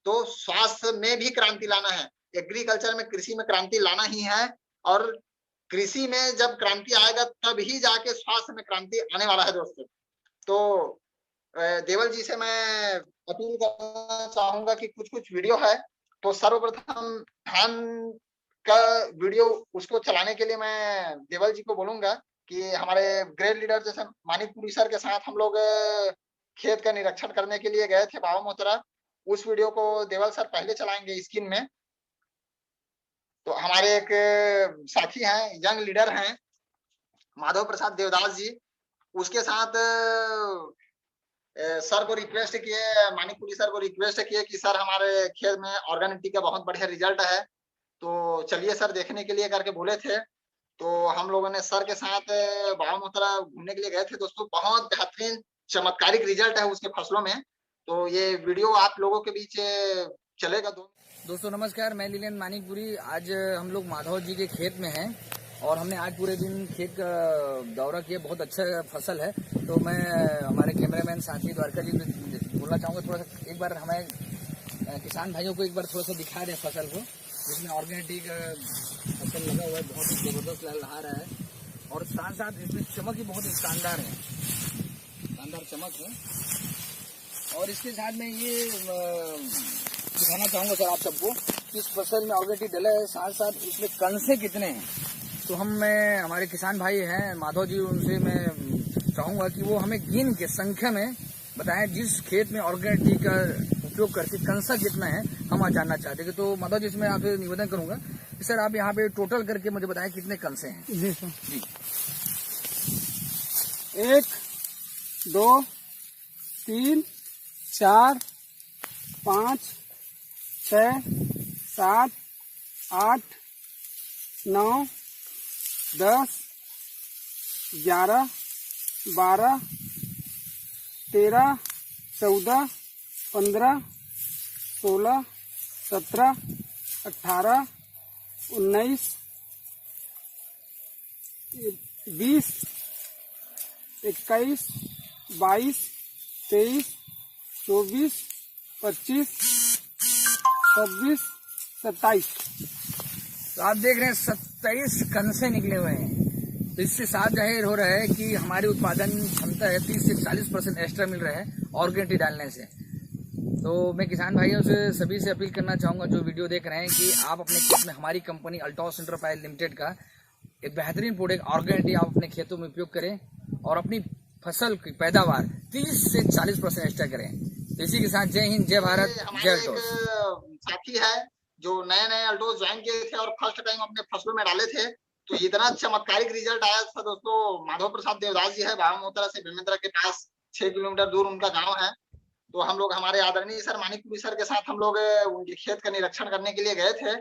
तो स्वास्थ्य में भी क्रांति लाना है, एग्रीकल्चर में, कृषि में क्रांति लाना ही है। और कृषि में जब क्रांति आएगा तब ही जाके स्वास्थ्य में क्रांति आने वाला है दोस्तों। तो देवल जी से मैं अपील करना चाहूंगा कि कुछ कुछ वीडियो है, तो सर्वप्रथम धान का वीडियो उसको चलाने के लिए मैं देवल जी को बोलूंगा कि हमारे ग्रेड लीडर जैसे मानिकपुरी सर के साथ हम लोग खेत का निरीक्षण करने के लिए गए थे बाबा मोतरा। उस वीडियो को देवल सर पहले चलाएंगे स्क्रीन में। तो हमारे एक साथी हैं, यंग लीडर हैं, माधव प्रसाद देवदास जी, उसके साथ सर को रिक्वेस्ट किए, मानिकपुरी सर को रिक्वेस्ट किए कि सर हमारे खेत में ऑर्गेन 80 का बहुत बढ़िया रिजल्ट है, तो चलिए सर देखने के लिए करके बोले थे। तो हम लोगों ने सर के साथ बाबा मोतरा घूमने के लिए गए थे दोस्तों। बहुत बेहतरीन चमत्कारिक रिजल्ट है उसके फसलों में। तो ये वीडियो आप लोगों के बीच चलेगा। दोस्तों नमस्कार, मैं लीलन मानिकपुरी। आज हम लोग माधव जी के खेत में हैं और हमने आज पूरे दिन खेत का दौरा किया। बहुत अच्छा फसल है। तो मैं हमारे कैमरामैन साथी द्वारका जी बोलना चाहूँगा, थोड़ा सा एक बार हमें किसान भाइयों को एक बार थोड़ा सा दिखा दें फसल को, जिसमें ऑर्गेनिक फसल लगा हुआ है। बहुत ही जबरदस्त लहरा रहा है और साथ साथ इसमें चमक भी बहुत शानदार है, शानदार चमक है। और इसके साथ में ये दिखाना चाहूँगा सर आप सबको कि इस फसल में ऑर्गेनिक डला है, साथ साथ इसमें कणसें कितने हैं। तो हमारे किसान भाई हैं माधव जी, उनसे मैं चाहूँगा कि वो हमें गिन के संख्या में बताएं जिस खेत में ऑर्गेनिक का उपयोग करके कंसा कितना है, हम आज जानना चाहते हैं। तो माधव जी से मैं आपसे निवेदन करूंगा कि सर आप यहाँ पे टोटल करके मुझे बताएं कितने कंसे हैं। जी सर जी। 1 2 3 4 5 6 7 8 9 10 11 12 13 14 15 16 17 18 19 20 21 22 23 24 25 26 27। तो आप देख रहे हैं 27 कंसे निकले हुए हैं। तो इससे साफ जाहिर हो रहा है कि हमारी उत्पादन क्षमता है 30 से 40% एक्स्ट्रा मिल रहा है ऑर्गेनिक डालने से। तो मैं किसान भाइयों से सभी से अपील करना चाहूँगा जो वीडियो देख रहे हैं कि आप अपने खेत में हमारी कंपनी अल्टॉस एंटरप्राइज लिमिटेड का एक बेहतरीन प्रोडक्ट ऑर्गेनिक आप अपने खेतों में उपयोग करें और अपनी फसल की पैदावार 30 से 40% एक्स्ट्रा करें। तो इसी के साथ जय हिंद, जय भारत, जय अल्टॉस। साथी है जो नए नए अल्टोस ज्वाइन किए थे और फर्स्ट टाइम अपने फसलों में डाले थे, तो इतना चमत्कारिक रिजल्ट आया था दोस्तों। माधव प्रसाद देवदास जी है, बाबा मोतरा से बेमेंद्रा के पास 6 किलोमीटर दूर उनका गांव है। तो हम लोग हमारे आदरणीय सर मानिकपुरी सर के साथ हम लोग उनके खेत का निरीक्षण करने के लिए गए थे।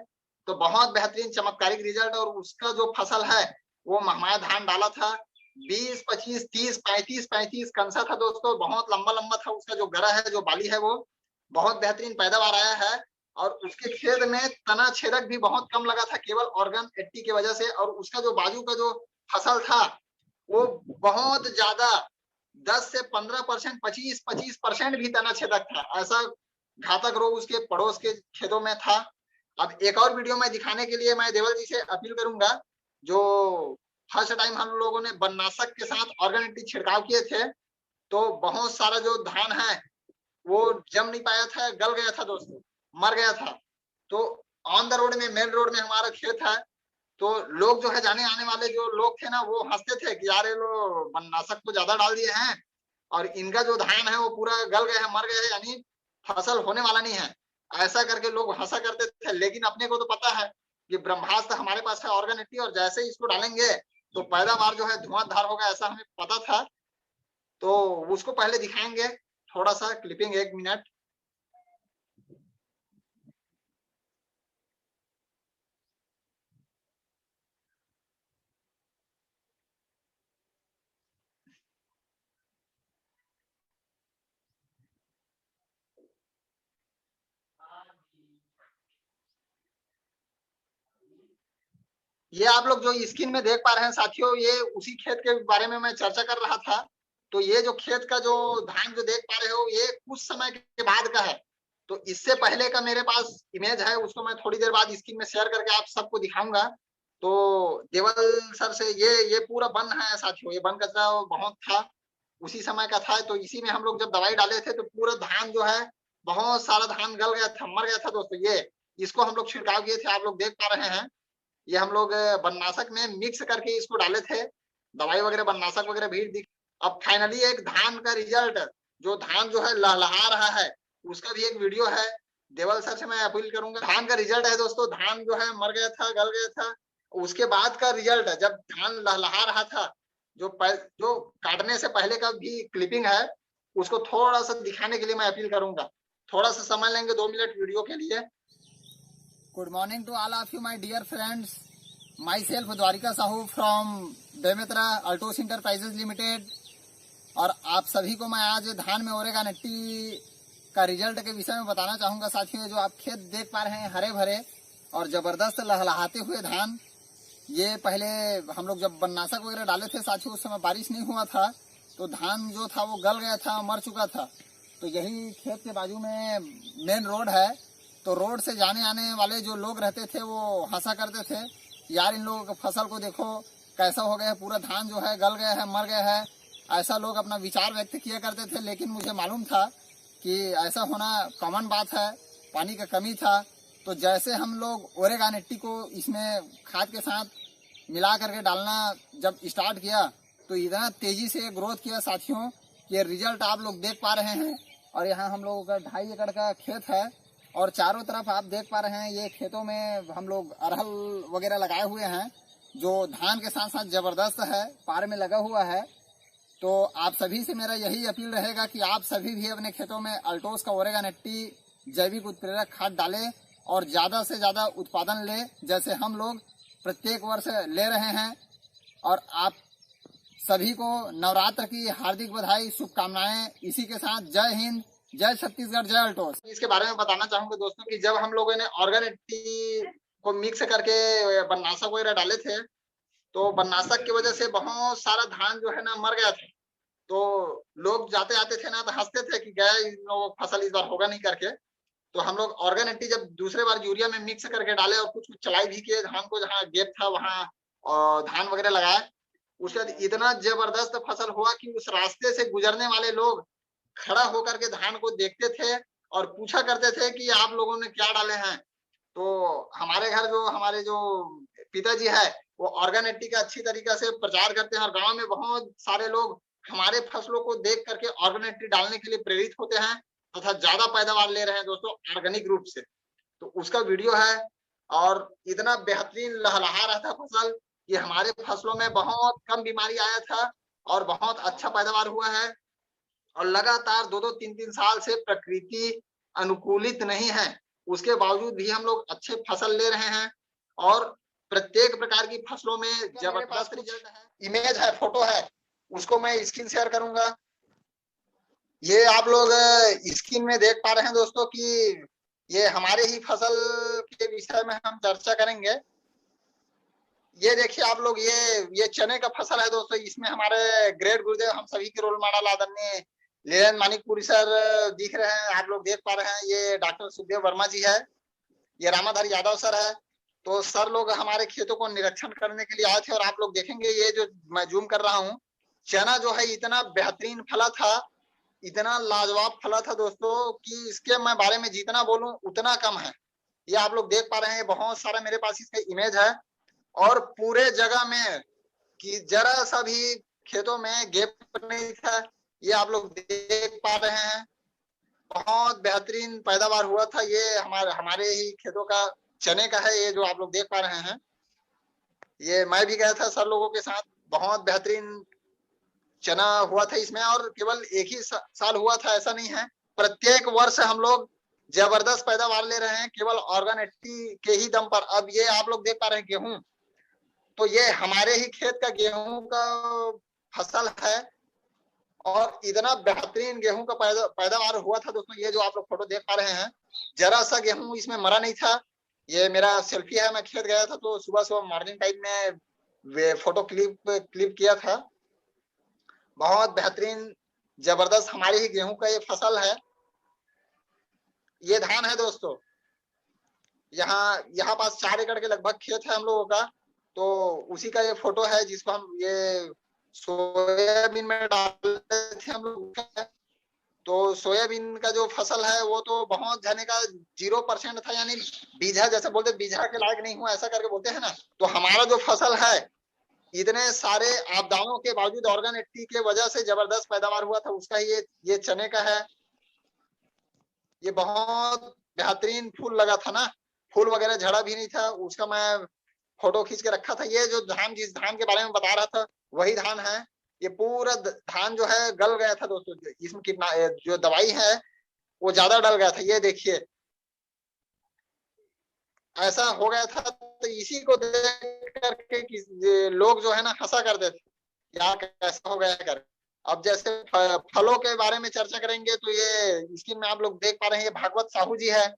तो बहुत बेहतरीन चमत्कारिक रिजल्ट, और उसका जो फसल है वो महमाया धान डाला था। 20 25 30 35 कंसा था दोस्तों। बहुत लंबा लंबा था उसका जो गरा है, जो बाली है, वो बहुत बेहतरीन पैदावार आया है। और उसके खेत में तना छेदक भी बहुत कम लगा था केवल ऑर्गन 80 की वजह से। और उसका जो बाजू का जो फसल था वो बहुत ज्यादा 10 से 15%, 25% भी तना छेदक था। ऐसा घातक रोग उसके पड़ोस के खेतों में था। अब एक और वीडियो में दिखाने के लिए मैं देवल जी से अपील करूंगा, जो फर्स्ट टाइम हम लोगों ने वननाशक के साथ ऑर्गेनिक छिड़काव किए थे तो बहुत सारा जो धान है वो जम नहीं पाया था, गल गया था दोस्तों, मर गया था। तो ऑन द रोड में, मेन रोड में हमारा खेत है, तो लोग जो है जाने आने वाले जो लोग थे ना वो हंसते थे कि यार ये लोग वननाशक तो ज्यादा डाल दिए हैं और इनका जो धान है वो पूरा गल गया है, मर गया है, यानी फसल होने वाला नहीं है। ऐसा करके लोग हंसा करते थे। लेकिन अपने को तो पता है कि ब्रह्मास्त्र हमारे पास है ऑर्गेनिक, और जैसे ही इसको डालेंगे तो पैदावार जो है धुआंधार होगा, ऐसा हमें पता था। तो उसको पहले दिखाएंगे थोड़ा सा क्लिपिंग, 1 मिनट। ये आप लोग जो स्क्रीन में देख पा रहे हैं साथियों, ये उसी खेत के बारे में मैं चर्चा कर रहा था। तो ये जो खेत का जो धान जो देख पा रहे हो ये कुछ समय के बाद का है। तो इससे पहले का मेरे पास इमेज है, उसको मैं थोड़ी देर बाद स्क्रीन में शेयर करके आप सबको दिखाऊंगा। तो देवल सर से ये पूरा वन है साथियों, ये वन कचरा बहुत था, उसी समय का था। तो इसी में हम लोग जब दवाई डाले थे तो पूरा धान जो है, बहुत सारा धान गल गया था, मर गया था दोस्तों। ये इसको हम लोग छिड़काव किए थे, आप लोग देख पा रहे हैं। ये हम लोग वननाशक में मिक्स करके इसको डाले थे, दवाई वगैरह वननाशक वगैरह भी दिख। अब फाइनली एक धान का रिजल्ट, जो धान जो है लहलहा रहा है, उसका भी एक वीडियो है। देवल सर से मैं अपील करूंगा, धान का रिजल्ट है दोस्तों। धान जो है मर गया था, गल गया था, उसके बाद का रिजल्ट है जब धान लहलहा रहा था। जो काटने से पहले का भी क्लिपिंग है, उसको थोड़ा सा दिखाने के लिए मैं अपील करूंगा। थोड़ा सा समय लेंगे 2 मिनट वीडियो के लिए। Good morning to all of you, my dear friends. Myself Dwarika Sahu from Bemetara Altos enterprises limited. और आप सभी को मैं आज धान में ओरेगा नट्टी का रिजल्ट के विषय में बताना चाहूंगा साथियों। जो आप खेत देख पा रहे हैं हरे भरे और जबरदस्त लहलहाते हुए धान, ये पहले हम लोग जब वननाशक वगैरह डाले थे साथियों, उस समय बारिश नहीं हुआ था तो धान जो था वो गल गया था, मर चुका था। तो यही खेत के बाजू में मेन रोड है, तो रोड से जाने आने वाले जो लोग रहते थे वो हंसा करते थे, यार इन लोगों की फसल को देखो कैसा हो गया है, पूरा धान जो है गल गया है, मर गया है। ऐसा लोग अपना विचार व्यक्त किया करते थे। लेकिन मुझे मालूम था कि ऐसा होना कॉमन बात है, पानी का कमी था। तो जैसे हम लोग ओरेगानेट्टी को इसमें खाद के साथ मिला करके डालना जब स्टार्ट किया तो इतना तेजी से ग्रोथ किया साथियों, ये रिजल्ट आप लोग देख पा रहे हैं। और यहाँ हम लोगों का 2.5 एकड़ का खेत है और चारों तरफ आप देख पा रहे हैं ये खेतों में हम लोग अरहल वगैरह लगाए हुए हैं, जो धान के साथ साथ जबरदस्त है, पार में लगा हुआ है। तो आप सभी से मेरा यही अपील रहेगा कि आप सभी भी अपने खेतों में अल्टोस का ओरेगानेट्टी जैविक उत्प्रेरक खाद डालें और ज्यादा से ज्यादा उत्पादन ले, जैसे हम लोग प्रत्येक वर्ष ले रहे हैं। और आप सभी को नवरात्र की हार्दिक बधाई, शुभकामनाएं। इसी के साथ जय हिंद, जय छत्तीसगढ़, जय अल्टोस। इसके बारे में बताना चाहूंगा दोस्तों कि जब हम लोगों ने ऑर्गेनिक को मिक्स करके वननाशक वगैरह डाले थे तो वननाशक की वजह से बहुत सारा धान जो है ना मर गया था। तो लोग जाते आते थे ना तो हंसते थे कि गया इन लोगों फसल इस बार होगा नहीं करके। तो हम लोग ऑर्गेनिक जब दूसरे बार यूरिया में मिक्स करके डाले और कुछ चलाई भी किए धान को, जहाँ गैप था वहाँ धान वगैरह लगाए, उसके बाद इतना जबरदस्त फसल हुआ कि उस रास्ते से गुजरने वाले लोग खड़ा होकर के धान को देखते थे और पूछा करते थे कि आप लोगों ने क्या डाले हैं। तो हमारे घर जो हमारे जो पिताजी है वो ऑर्गेनिक का अच्छी तरीका से प्रचार करते हैं और गांव में बहुत सारे लोग हमारे फसलों को देख करके ऑर्गेनिक डालने के लिए प्रेरित होते हैं तथा ज्यादा पैदावार ले रहे हैं दोस्तों ऑर्गेनिक रूप से। तो उसका वीडियो है और इतना बेहतरीन लहलहा रहा था फसल कि हमारे फसलों में बहुत कम बीमारी आया था और बहुत अच्छा पैदावार हुआ है। और लगातार 2-2, 3-3 साल से प्रकृति अनुकूलित नहीं है, उसके बावजूद भी हम लोग अच्छे फसल ले रहे हैं और प्रत्येक प्रकार की फसलों में जबरदस्त रिजल्ट है। इमेज है, फोटो है, उसको मैं स्क्रीन शेयर करूंगा। ये आप लोग स्क्रीन में देख पा रहे हैं दोस्तों कि ये हमारे ही फसल के विषय में हम चर्चा करेंगे। ये देखिए आप लोग, ये चने का फसल है दोस्तों। इसमें हमारे ग्रेट गुरुदेव, हम सभी के रोल मॉडल आदरणीय लीलन मानिकपुरी सर दिख रहे हैं, आप लोग देख पा रहे हैं। ये डॉक्टर सुखदेव वर्मा जी है, ये रामाधारी यादव सर है। तो सर लोग हमारे खेतों को निरीक्षण करने के लिए आए थे और आप लोग देखेंगे ये जो मैं जूम कर रहा हूँ, चना जो है इतना बेहतरीन फला था, इतना लाजवाब फला था दोस्तों कि इसके मैं बारे में जितना बोलूं उतना कम है। ये आप लोग देख पा रहे हैं, बहुत सारा मेरे पास इसका इमेज है और पूरे जगह में कि जरा सा भी खेतों में गैप नहीं था। ये आप लोग देख पा रहे हैं, बहुत बेहतरीन पैदावार हुआ था। ये हमारे ही खेतों का चने का है, ये जो आप लोग देख पा रहे हैं। ये मैं भी गया था सर लोगों के साथ, बहुत बेहतरीन चना हुआ था इसमें। और केवल एक ही साल हुआ था ऐसा नहीं है, प्रत्येक वर्ष हम लोग जबरदस्त पैदावार ले रहे हैं केवल ऑर्गन 80 के ही दम पर। अब ये आप लोग देख पा रहे हैं गेहूं, तो ये हमारे ही खेत का गेहूं का फसल है और इतना बेहतरीन गेहूं का पैदावार हुआ था दोस्तों। ये जो आप लोग फोटो देख पा रहे हैं, जरा सा गेहूं इसमें मरा नहीं था। ये मेरा सेल्फी है, मैं खेत गया था तो सुबह सुबह मॉर्निंग टाइम में वे फोटो क्लिप किया था। बहुत बेहतरीन जबरदस्त हमारे ही गेहूं का ये फसल है। ये धान है दोस्तों, यहाँ पास 4 एकड़ के लगभग खेत है हम लोगों का। तो उसी का ये फोटो है जिसको हम ये सोयाबीन में डाले थे हम लोग। तो सोयाबीन का जो फसल है वो तो बहुत जाने का 0% था, यानी बीजा जैसे बोलते, बीजा के लायक नहीं हुआ ऐसा करके बोलते हैं ना। तो हमारा जो फसल है इतने सारे आपदाओं के बावजूद ऑर्गन 80 के वजह से जबरदस्त पैदावार हुआ था, उसका ये चने का है। ये बहुत बेहतरीन फूल लगा था ना, फूल वगैरह झड़ा भी नहीं था, उसका मैं फोटो खींच के रखा था। ये जो धान, जिस धान के बारे में बता रहा था वही धान है। ये पूरा धान जो है गल गया था दोस्तों, इसमें कितना जो दवाई है वो ज्यादा डल गया था। ये देखिए ऐसा हो गया था। तो इसी को देख करके लोग जो है ना हंसा करते थे, यार कैसा हो गया कर। अब जैसे फलों के बारे में चर्चा करेंगे तो ये स्क्रीन में आप लोग देख पा रहे हैं, ये भागवत साहू जी है।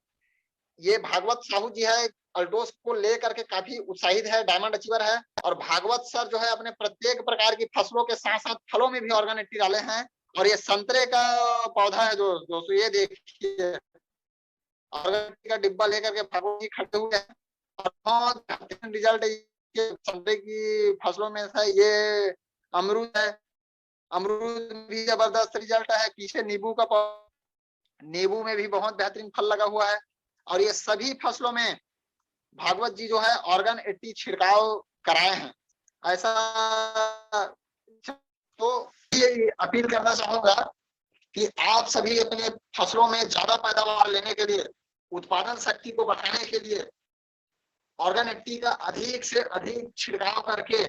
ये भागवत साहू जी है, अल्टोस को लेकर के काफी उत्साहित है, डायमंड अचीवर है। और भागवत सर जो है अपने प्रत्येक प्रकार की फसलों के साथ साथ फलों में भी ऑर्गन 80 डाले हैं। और ये संतरे का पौधा है जो दोस्तों, ये देखिए ऑर्गन 80 का डिब्बा लेकर के भागवत जी खड़े हुए हैं और बहुत बेहतरीन रिजल्ट संतरे की फसलों में था। ये अमरूद है, अमरूद भी जबरदस्त रिजल्ट है। पीछे नींबू का, नींबू में भी बहुत बेहतरीन फल लगा हुआ है। और ये सभी फसलों में भागवत जी जो है ऑर्गन 80 छिड़काव कराए हैं ऐसा। तो ये अपील करना चाहूंगा कि आप सभी अपने फसलों में ज्यादा पैदावार लेने के लिए, उत्पादन शक्ति को बढ़ाने के लिए ऑर्गन 80 का अधिक से अधिक छिड़काव करके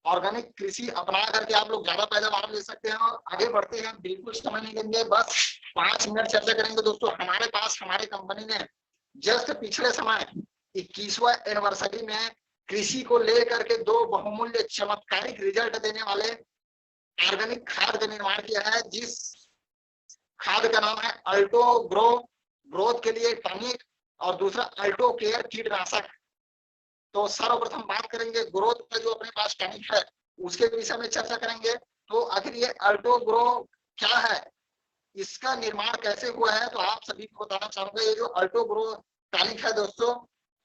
ऑर्गेनिक कृषि अपना करके आप लोग ज्यादा पैदावार ले सकते हैं। और आगे बढ़ते हैं, बिल्कुल समय नहीं लेंगे, बस 5 मिनट चर्चा करेंगे दोस्तों। हमारे पास हमारी कंपनी ने जस्ट पिछले समय 21वां एनिवर्सरी में कृषि को लेकर के 2 बहुमूल्य चमत्कारिक रिजल्ट देने वाले ऑर्गेनिक खाद का निर्माण किया है, जिस खाद का नाम है अल्टो ग्रो, ग्रोथ के लिए टॉनिक, और दूसरा अल्टो केयर कीटनाशक। तो सर्वप्रथम बात करेंगे ग्रोथ का, जो अपने पास टॉनिक है उसके विषय में चर्चा करेंगे। तो आखिर ये अल्टो ग्रो क्या है, इसका निर्माण कैसे हुआ है, तो आप सभी को बताना चाहूंगा। ये जो अल्टो ग्रो टॉनिक है दोस्तों,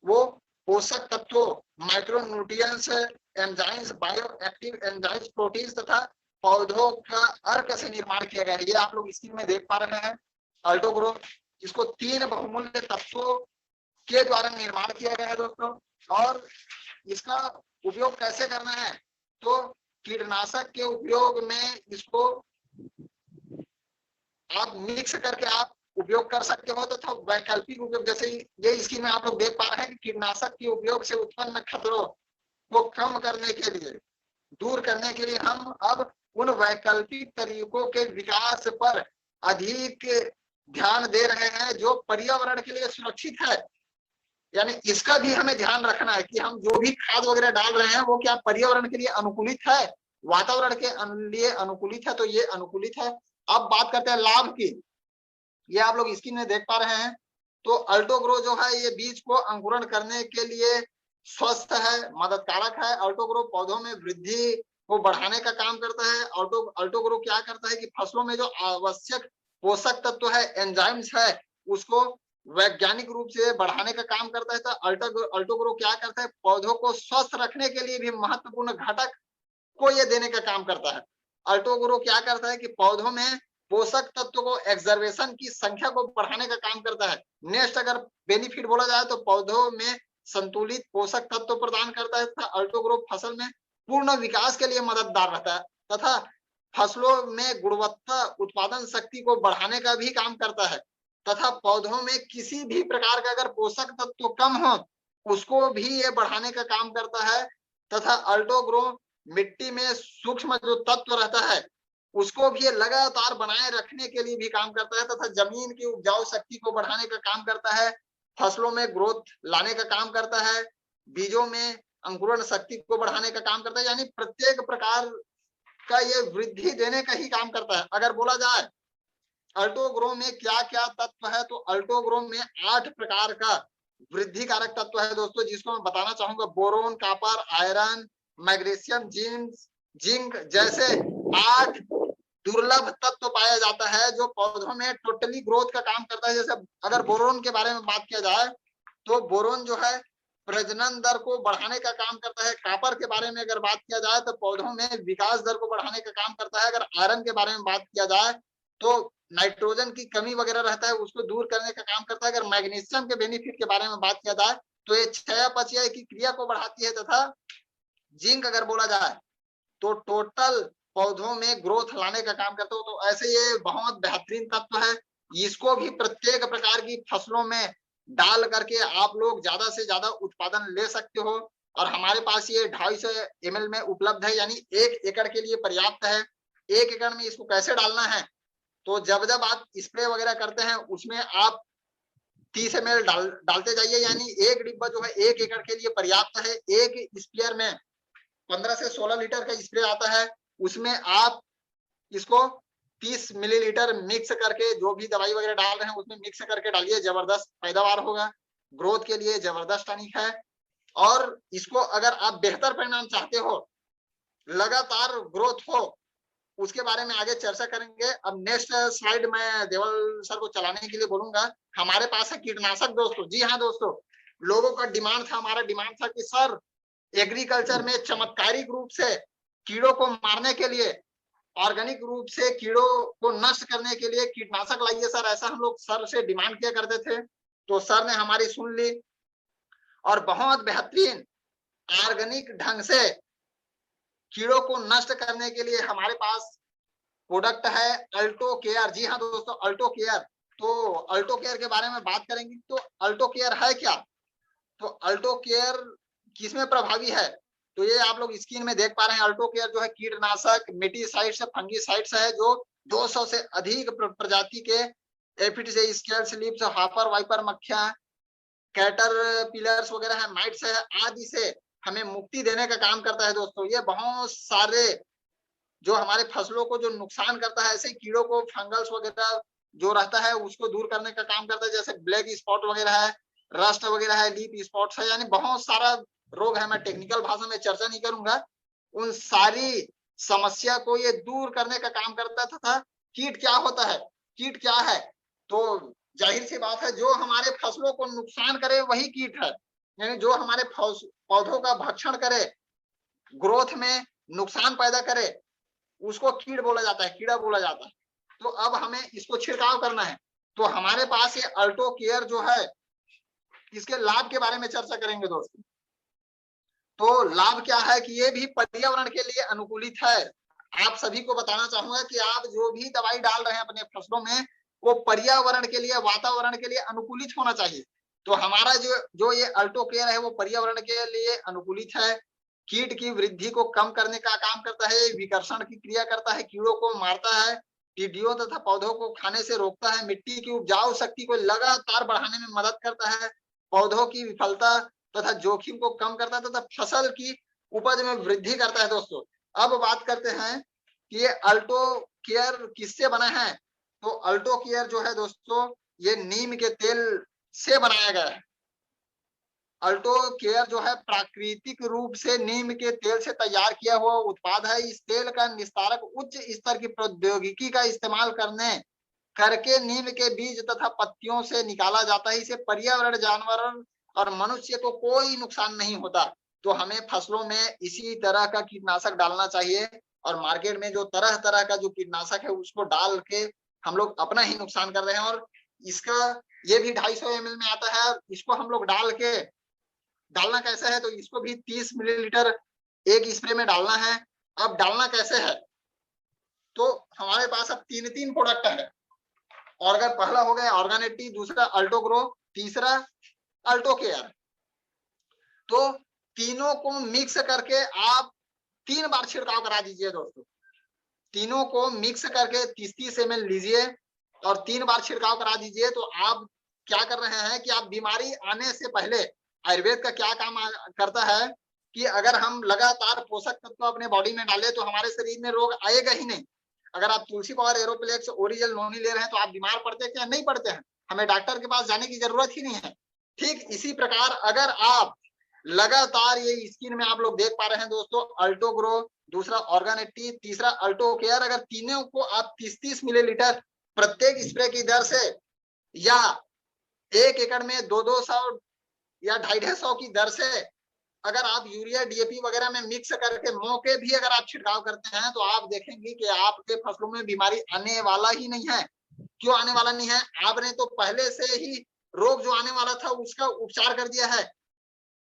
वो पोषक तत्वों, micro nutrients, enzymes, bio active enzymes, proteins तथा पौधों का अर्क से निर्माण किया गया है। ये आप लोग स्क्रीन में देख पा रहे हैं अल्टो ग्रो, इसको 3 बहुमूल्य तत्वों के द्वारा निर्माण किया गया है दोस्तों। और इसका उपयोग कैसे करना है, तो कीटनाशक के उपयोग में इसको आप मिक्स करके आप उपयोग कर सकते हो, तथा तो वैकल्पिक उपयोग, जैसे ये स्क्रीन में आप लोग देख पा रहे हैं कि कीटनाशक के उपयोग से उत्पन्न खतरों को कम करने के लिए, दूर करने के लिए हम अब उन वैकल्पिक तरीकों के विकास पर अधिक ध्यान दे रहे हैं जो पर्यावरण के लिए सुरक्षित है। यानी इसका भी हमें ध्यान रखना है कि हम जो भी खाद वगैरह डाल रहे हैं वो क्या पर्यावरण के लिए अनुकूलित है, वातावरण के लिए अनुकूलित है। तो ये अनुकूलित है। अब बात करते हैं लाभ की। ये आप लोग स्क्रीन में देख पा रहे हैं, तो अल्टोग्रो जो है ये बीज को अंकुरण करने के लिए स्वस्थ है, मददकारक है। अल्टोग्रो पौधों में वृद्धि को बढ़ाने का काम करता है। अल्टोग्रो क्या करता है कि फसलों में जो आवश्यक पोषक तत्व है, एंजाइम्स है, उसको वैज्ञानिक रूप से बढ़ाने का काम करता है। तो अल्टोग्रो क्या करता है, पौधों को स्वस्थ रखने के लिए भी महत्वपूर्ण घटक को ये देने का काम करता है। अल्टोग्रो क्या करता है कि पौधों में पोषक तत्व को एक्सर्वेशन की संख्या को बढ़ाने का काम करता है। नेक्स्ट अगर बेनिफिट बोला जाए तो पौधों में संतुलित पोषक तत्व प्रदान करता है तथा अल्टोग्रो फसल में पूर्ण विकास के लिए मददगार रहता है तथा फसलों में गुणवत्ता उत्पादन शक्ति को बढ़ाने का भी काम करता है तथा पौधों में किसी भी प्रकार का अगर पोषक तत्व कम हो उसको भी ये बढ़ाने का काम करता है तथा अल्टोग्रो मिट्टी में सूक्ष्म जो तत्व रहता है उसको भी लगातार बनाए रखने के लिए भी काम करता है तथा जमीन की उपजाऊ शक्ति को बढ़ाने का काम करता है, फसलों में ग्रोथ लाने का काम करता है, बीजों में अंकुरण शक्ति को बढ़ाने का काम करता है, यानी प्रत्येक प्रकार का ये वृद्धि देने का ही काम करता है। अगर बोला जाए अल्टोग्रो में क्या क्या तत्व है तो अल्टोग्रो में 8 प्रकार का वृद्धि कारक तत्व है दोस्तों, जिसको मैं बताना चाहूंगा। Boron, copper, iron, magnesium, zinc जैसे 8 दुर्लभ तत्व पाया जाता है जो पौधों में टोटली ग्रोथ का काम करता है। जैसे अगर बोरोन के बारे में बात किया जाए तो बोरोन जो है प्रजनन दर को बढ़ाने का काम करता है। कॉपर के बारे में अगर बात किया जाए तो पौधों में विकास दर को बढ़ाने का काम करता है। अगर आयरन के बारे में बात किया जाए तो नाइट्रोजन की कमी वगैरह रहता है उसको दूर करने का काम करता है। अगर मैग्नीशियम के बेनिफिट के बारे में बात किया जाए तो ये चयापचय की क्रिया को बढ़ाती है तथा जिंक अगर बोला जाए तो टोटल पौधों में ग्रोथ लाने का काम करता है। तो ऐसे ये बहुत बेहतरीन तत्व है, इसको भी प्रत्येक प्रकार की फसलों में डाल करके आप लोग ज्यादा से ज्यादा उत्पादन ले सकते हो और हमारे पास ये 250 ml में उपलब्ध है, यानी 1 एकड़ के लिए पर्याप्त है। 1 एकड़ में इसको कैसे डालना है तो जब जब आप स्प्रे वगैरह करते हैं उसमें आप 30 ml डालते जाइए, यानी एक डिब्बा जो है 1 एकड़ के लिए पर्याप्त है। एक स्प्रेयर में 15 से 16 लीटर का स्प्रे आता है, उसमें आप इसको 30 मिलीलीटर मिक्स करके जो भी दवाई वगैरह डाल रहे हैं उसमें मिक्स करके डालिए, जबरदस्त पैदावार होगा, ग्रोथ के लिए जबरदस्त टॉनिक है। और इसको अगर आप बेहतर परिणाम चाहते हो, लगातार ग्रोथ हो, उसके बारे में आगे चर्चा करेंगे। अब नेक्स्ट स्लाइड मैं देवल सर को चलाने के लिए बोलूंगा। हमारे पास है कीटनाशक दोस्तों। जी हाँ दोस्तों, लोगों का डिमांड था, हमारा डिमांड था कि सर एग्रीकल्चर में चमत्कारिक रूप से कीड़ों को मारने के लिए, ऑर्गेनिक रूप से कीड़ों को नष्ट करने के लिए कीटनाशक लाइए सर, ऐसा हम लोग सर से डिमांड किया करते थे। तो सर ने हमारी सुन ली और बहुत बेहतरीन ऑर्गेनिक ढंग से कीड़ों को नष्ट करने के लिए हमारे पास प्रोडक्ट है अल्टो केयर। जी हाँ दोस्तों, अल्टो केयर। तो अल्टो केयर के बारे में बात करेंगे। तो अल्टो केयर है क्या, तो अल्टो केयर किसमें प्रभावी है तो ये आप लोग स्क्रीन में देख पा रहे हैं। अल्टो केयर जो है कीटनाशक, मिटीसाइड्स, फंगीसाइड्स है जो 200 से अधिक प्रजाति के एफिड्स, स्केल स्लिप्स, हॉपर वाइपर मक्खियां, कैटर पिलर्स वगैरह है, माइट्स है आदि से हमें मुक्ति देने का काम करता है दोस्तों। ये बहुत सारे जो हमारे फसलों को जो नुकसान करता है, ऐसे कीड़ों को, फंगल्स वगैरह जो रहता है उसको दूर करने का काम करता है। जैसे ब्लैक स्पॉट वगैरह है, रस्ट वगैरह है, लीफ स्पॉट्स है, यानी बहुत सारा रोग है। मैं टेक्निकल भाषा में चर्चा नहीं करूंगा। उन सारी समस्या को ये दूर करने का काम करता है। तथा कीट क्या होता है, कीट क्या है तो जाहिर सी बात है जो हमारे फसलों को नुकसान करे वही कीट है, यानी जो हमारे पौधों का भक्षण करे, ग्रोथ में नुकसान पैदा करे, उसको कीट बोला जाता है, कीड़ा बोला जाता है। तो अब हमें इसको छिड़काव करना है। तो हमारे पास ये अल्टो केयर जो है, इसके लाभ के बारे में चर्चा करेंगे दोस्तों। तो लाभ क्या है कि ये भी पर्यावरण के लिए अनुकूलित है। आप सभी को बताना चाहूंगा कि आप जो भी दवाई डाल रहे हैं अपने फसलों में वो पर्यावरण के लिए, वातावरण के लिए अनुकूलित होना चाहिए। तो हमारा जो ये अल्टो केयर है वो पर्यावरण के लिए अनुकूलित है। कीट की वृद्धि को कम करने का काम करता है, विकर्षण की क्रिया करता है, कीड़ों को मारता है, टिड्डियों तथा पौधों को खाने से रोकता है, मिट्टी की उपजाऊ शक्ति को लगातार बढ़ाने में मदद करता है, पौधों की विफलता तथा जोखिम को कम करता है तथा फसल की उपज में वृद्धि करता है दोस्तों। अब बात करते हैं कि ये अल्टो केयर किससे बना है। तो अल्टो केयर जो है दोस्तों ये नीम के तेल से बनाया गया है। अल्टो केयर जो है प्राकृतिक रूप से नीम के तेल से तैयार किया हुआ उत्पाद है। इस तेल का निस्तारक उच्च स्तर की प्रौद्योगिकी का इस्तेमाल करके नीम के बीज तथा पत्तियों से निकाला जाता है। इसे पर्यावरण, जानवर और मनुष्य को कोई नुकसान नहीं होता। तो हमें फसलों में इसी तरह का कीटनाशक डालना चाहिए, और मार्केट में जो तरह तरह का जो कीटनाशक है उसको डाल के हम लोग अपना ही नुकसान कर रहे हैं। और इसका ये भी 250 ml में आता है। इसको हम लोग डालना कैसे है, तो इसको भी 30 मिलीलीटर एक स्प्रे में डालना है। अब डालना कैसे है, तो हमारे पास अब तीन प्रोडक्ट है। और अगर पहला हो गया ऑर्गेनिटी, दूसरा अल्टो ग्रो, तीसरा अल्टो केयर। तो तीनों को मिक्स करके आप 3 बार छिड़काव करा दीजिए दोस्तों। तीनों को मिक्स करके 30-30 ml लीजिए और 3 बार छिड़काव करा दीजिए। तो आप क्या कर रहे हैं कि आप बीमारी आने से पहले, आयुर्वेद का क्या काम करता है कि अगर हम लगातार पोषक तत्व अपने बॉडी में डालें तो हमारे शरीर में रोग आएगा ही नहीं। अगर आप तुलसी पावर, एरोप्लेक्स, ओरिजिनल नोनी ले रहे हैं तो आप बीमार पड़ते क्या? नहीं पड़ते हैं। हमें डॉक्टर के पास जाने की जरूरत ही नहीं है। ठीक इसी प्रकार अगर आप लगातार ये स्किन में आप लोग देख पा रहे हैं दोस्तों, अल्टो ग्रो, दूसरा ऑर्गेनिटी, तीसरा अल्टो केयर, अगर तीनों को आप 30-30 मिलीलीटर प्रत्येक स्प्रे की दर से या 1 एकड़ में 200 या 250 की दर से अगर आप यूरिया, डीएपी वगैरह में मिक्स करके मौके भी अगर आप छिड़काव करते हैं तो आप देखेंगे कि आपके फसलों में बीमारी आने वाला ही नहीं है। क्यों आने वाला नहीं है? आपने तो पहले से ही रोग जो आने वाला था उसका उपचार कर दिया है।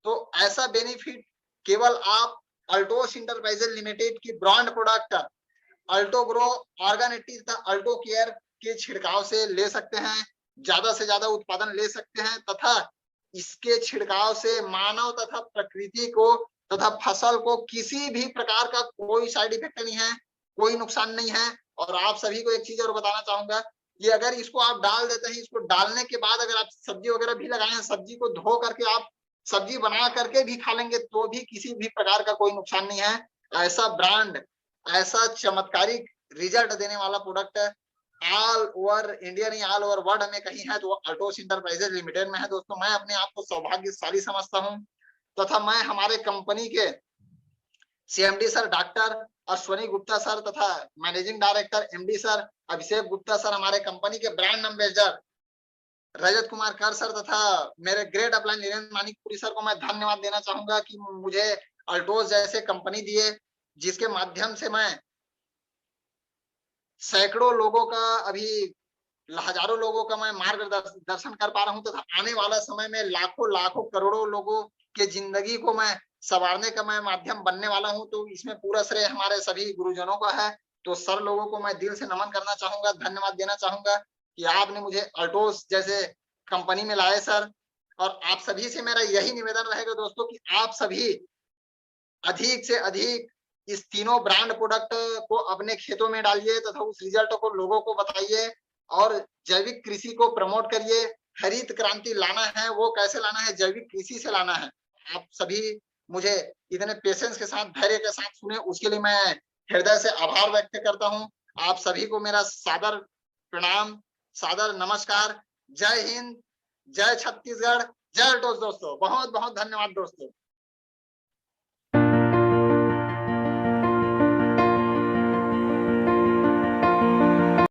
तो ऐसा बेनिफिट केवल आप अल्टोस इंटरप्राइजेज लिमिटेड की ब्रांड प्रोडक्ट अल्टो ग्रो, ऑर्गेनिटी तथा अल्टो केयर के छिड़काव से ले सकते हैं। ज्यादा से ज्यादा उत्पादन ले सकते हैं तथा इसके छिड़काव से मानव तथा प्रकृति को तथा फसल को किसी भी प्रकार का कोई साइड इफेक्ट नहीं है, कोई नुकसान नहीं है। और आप सभी को एक चीज और बताना चाहूंगा कि अगर इसको आप डाल देते हैं, इसको डालने के बाद अगर आप सब्जी वगैरह भी लगाए हैं, सब्जी को धो करके आप सब्जी बना करके भी खा लेंगे तो भी किसी भी प्रकार का कोई नुकसान नहीं है। ऐसा ब्रांड, ऐसा चमत्कारिक रिजल्ट देने वाला प्रोडक्ट ऑल ओवर इंडिया नहीं, ऑल ओवर वर्ल्ड में कहीं है तो अल्टोस इंटरप्राइजेज लिमिटेड में है। दोस्तों मैं अपने आप को सौभाग्यशाली समझता हूं तथा मैं हमारे कंपनी के CMD sir doctor Ashwani Gupta sir तथा managing director MD sir Abhishek Gupta sir, हमारे कंपनी के ब्रांड एम्बेसडर रजत कुमार कर सर तथा मेरे great upline Nilendra Manikpuri sir को मैं धन्यवाद देना चाहूंगा कि मुझे अल्टोस जैसे कंपनी दिए, जिसके माध्यम से मैं सैकड़ों लोगों का, अभी हजारों लोगों का मैं मार्गदर्शन कर पा रहा हूं तथा आने वाला समय में लाखों करोड़ों लोगों के जिंदगी को मैं संवारने का मैं माध्यम बनने वाला हूं। तो इसमें पूरा श्रेय हमारे सभी गुरुजनों का है। तो सर लोगों को मैं दिल से नमन करना चाहूंगा, धन्यवाद देना चाहूंगा कि आपने मुझे अल्टोस जैसे कंपनी में लाए सर। और आप सभी से मेरा यही निवेदन रहेगा दोस्तों कि आप सभी अधिक से अधिक इस तीनों ब्रांड प्रोडक्ट को अपने खेतों में डालिए तथा उस रिजल्ट को लोगों को बताइए और जैविक कृषि को प्रमोट करिए। हरित क्रांति लाना है, वो कैसे लाना है? जैविक कृषि से लाना है। आप सभी मुझे इतने पेशेंस के साथ, धैर्य के साथ सुने, उसके लिए मैं हृदय से आभार व्यक्त करता हूं। आप सभी को मेरा सादर प्रणाम, सादर नमस्कार। जय हिंद, जय छत्तीसगढ़, जय अल्टोस दोस्तों। बहुत बहुत धन्यवाद दोस्तों।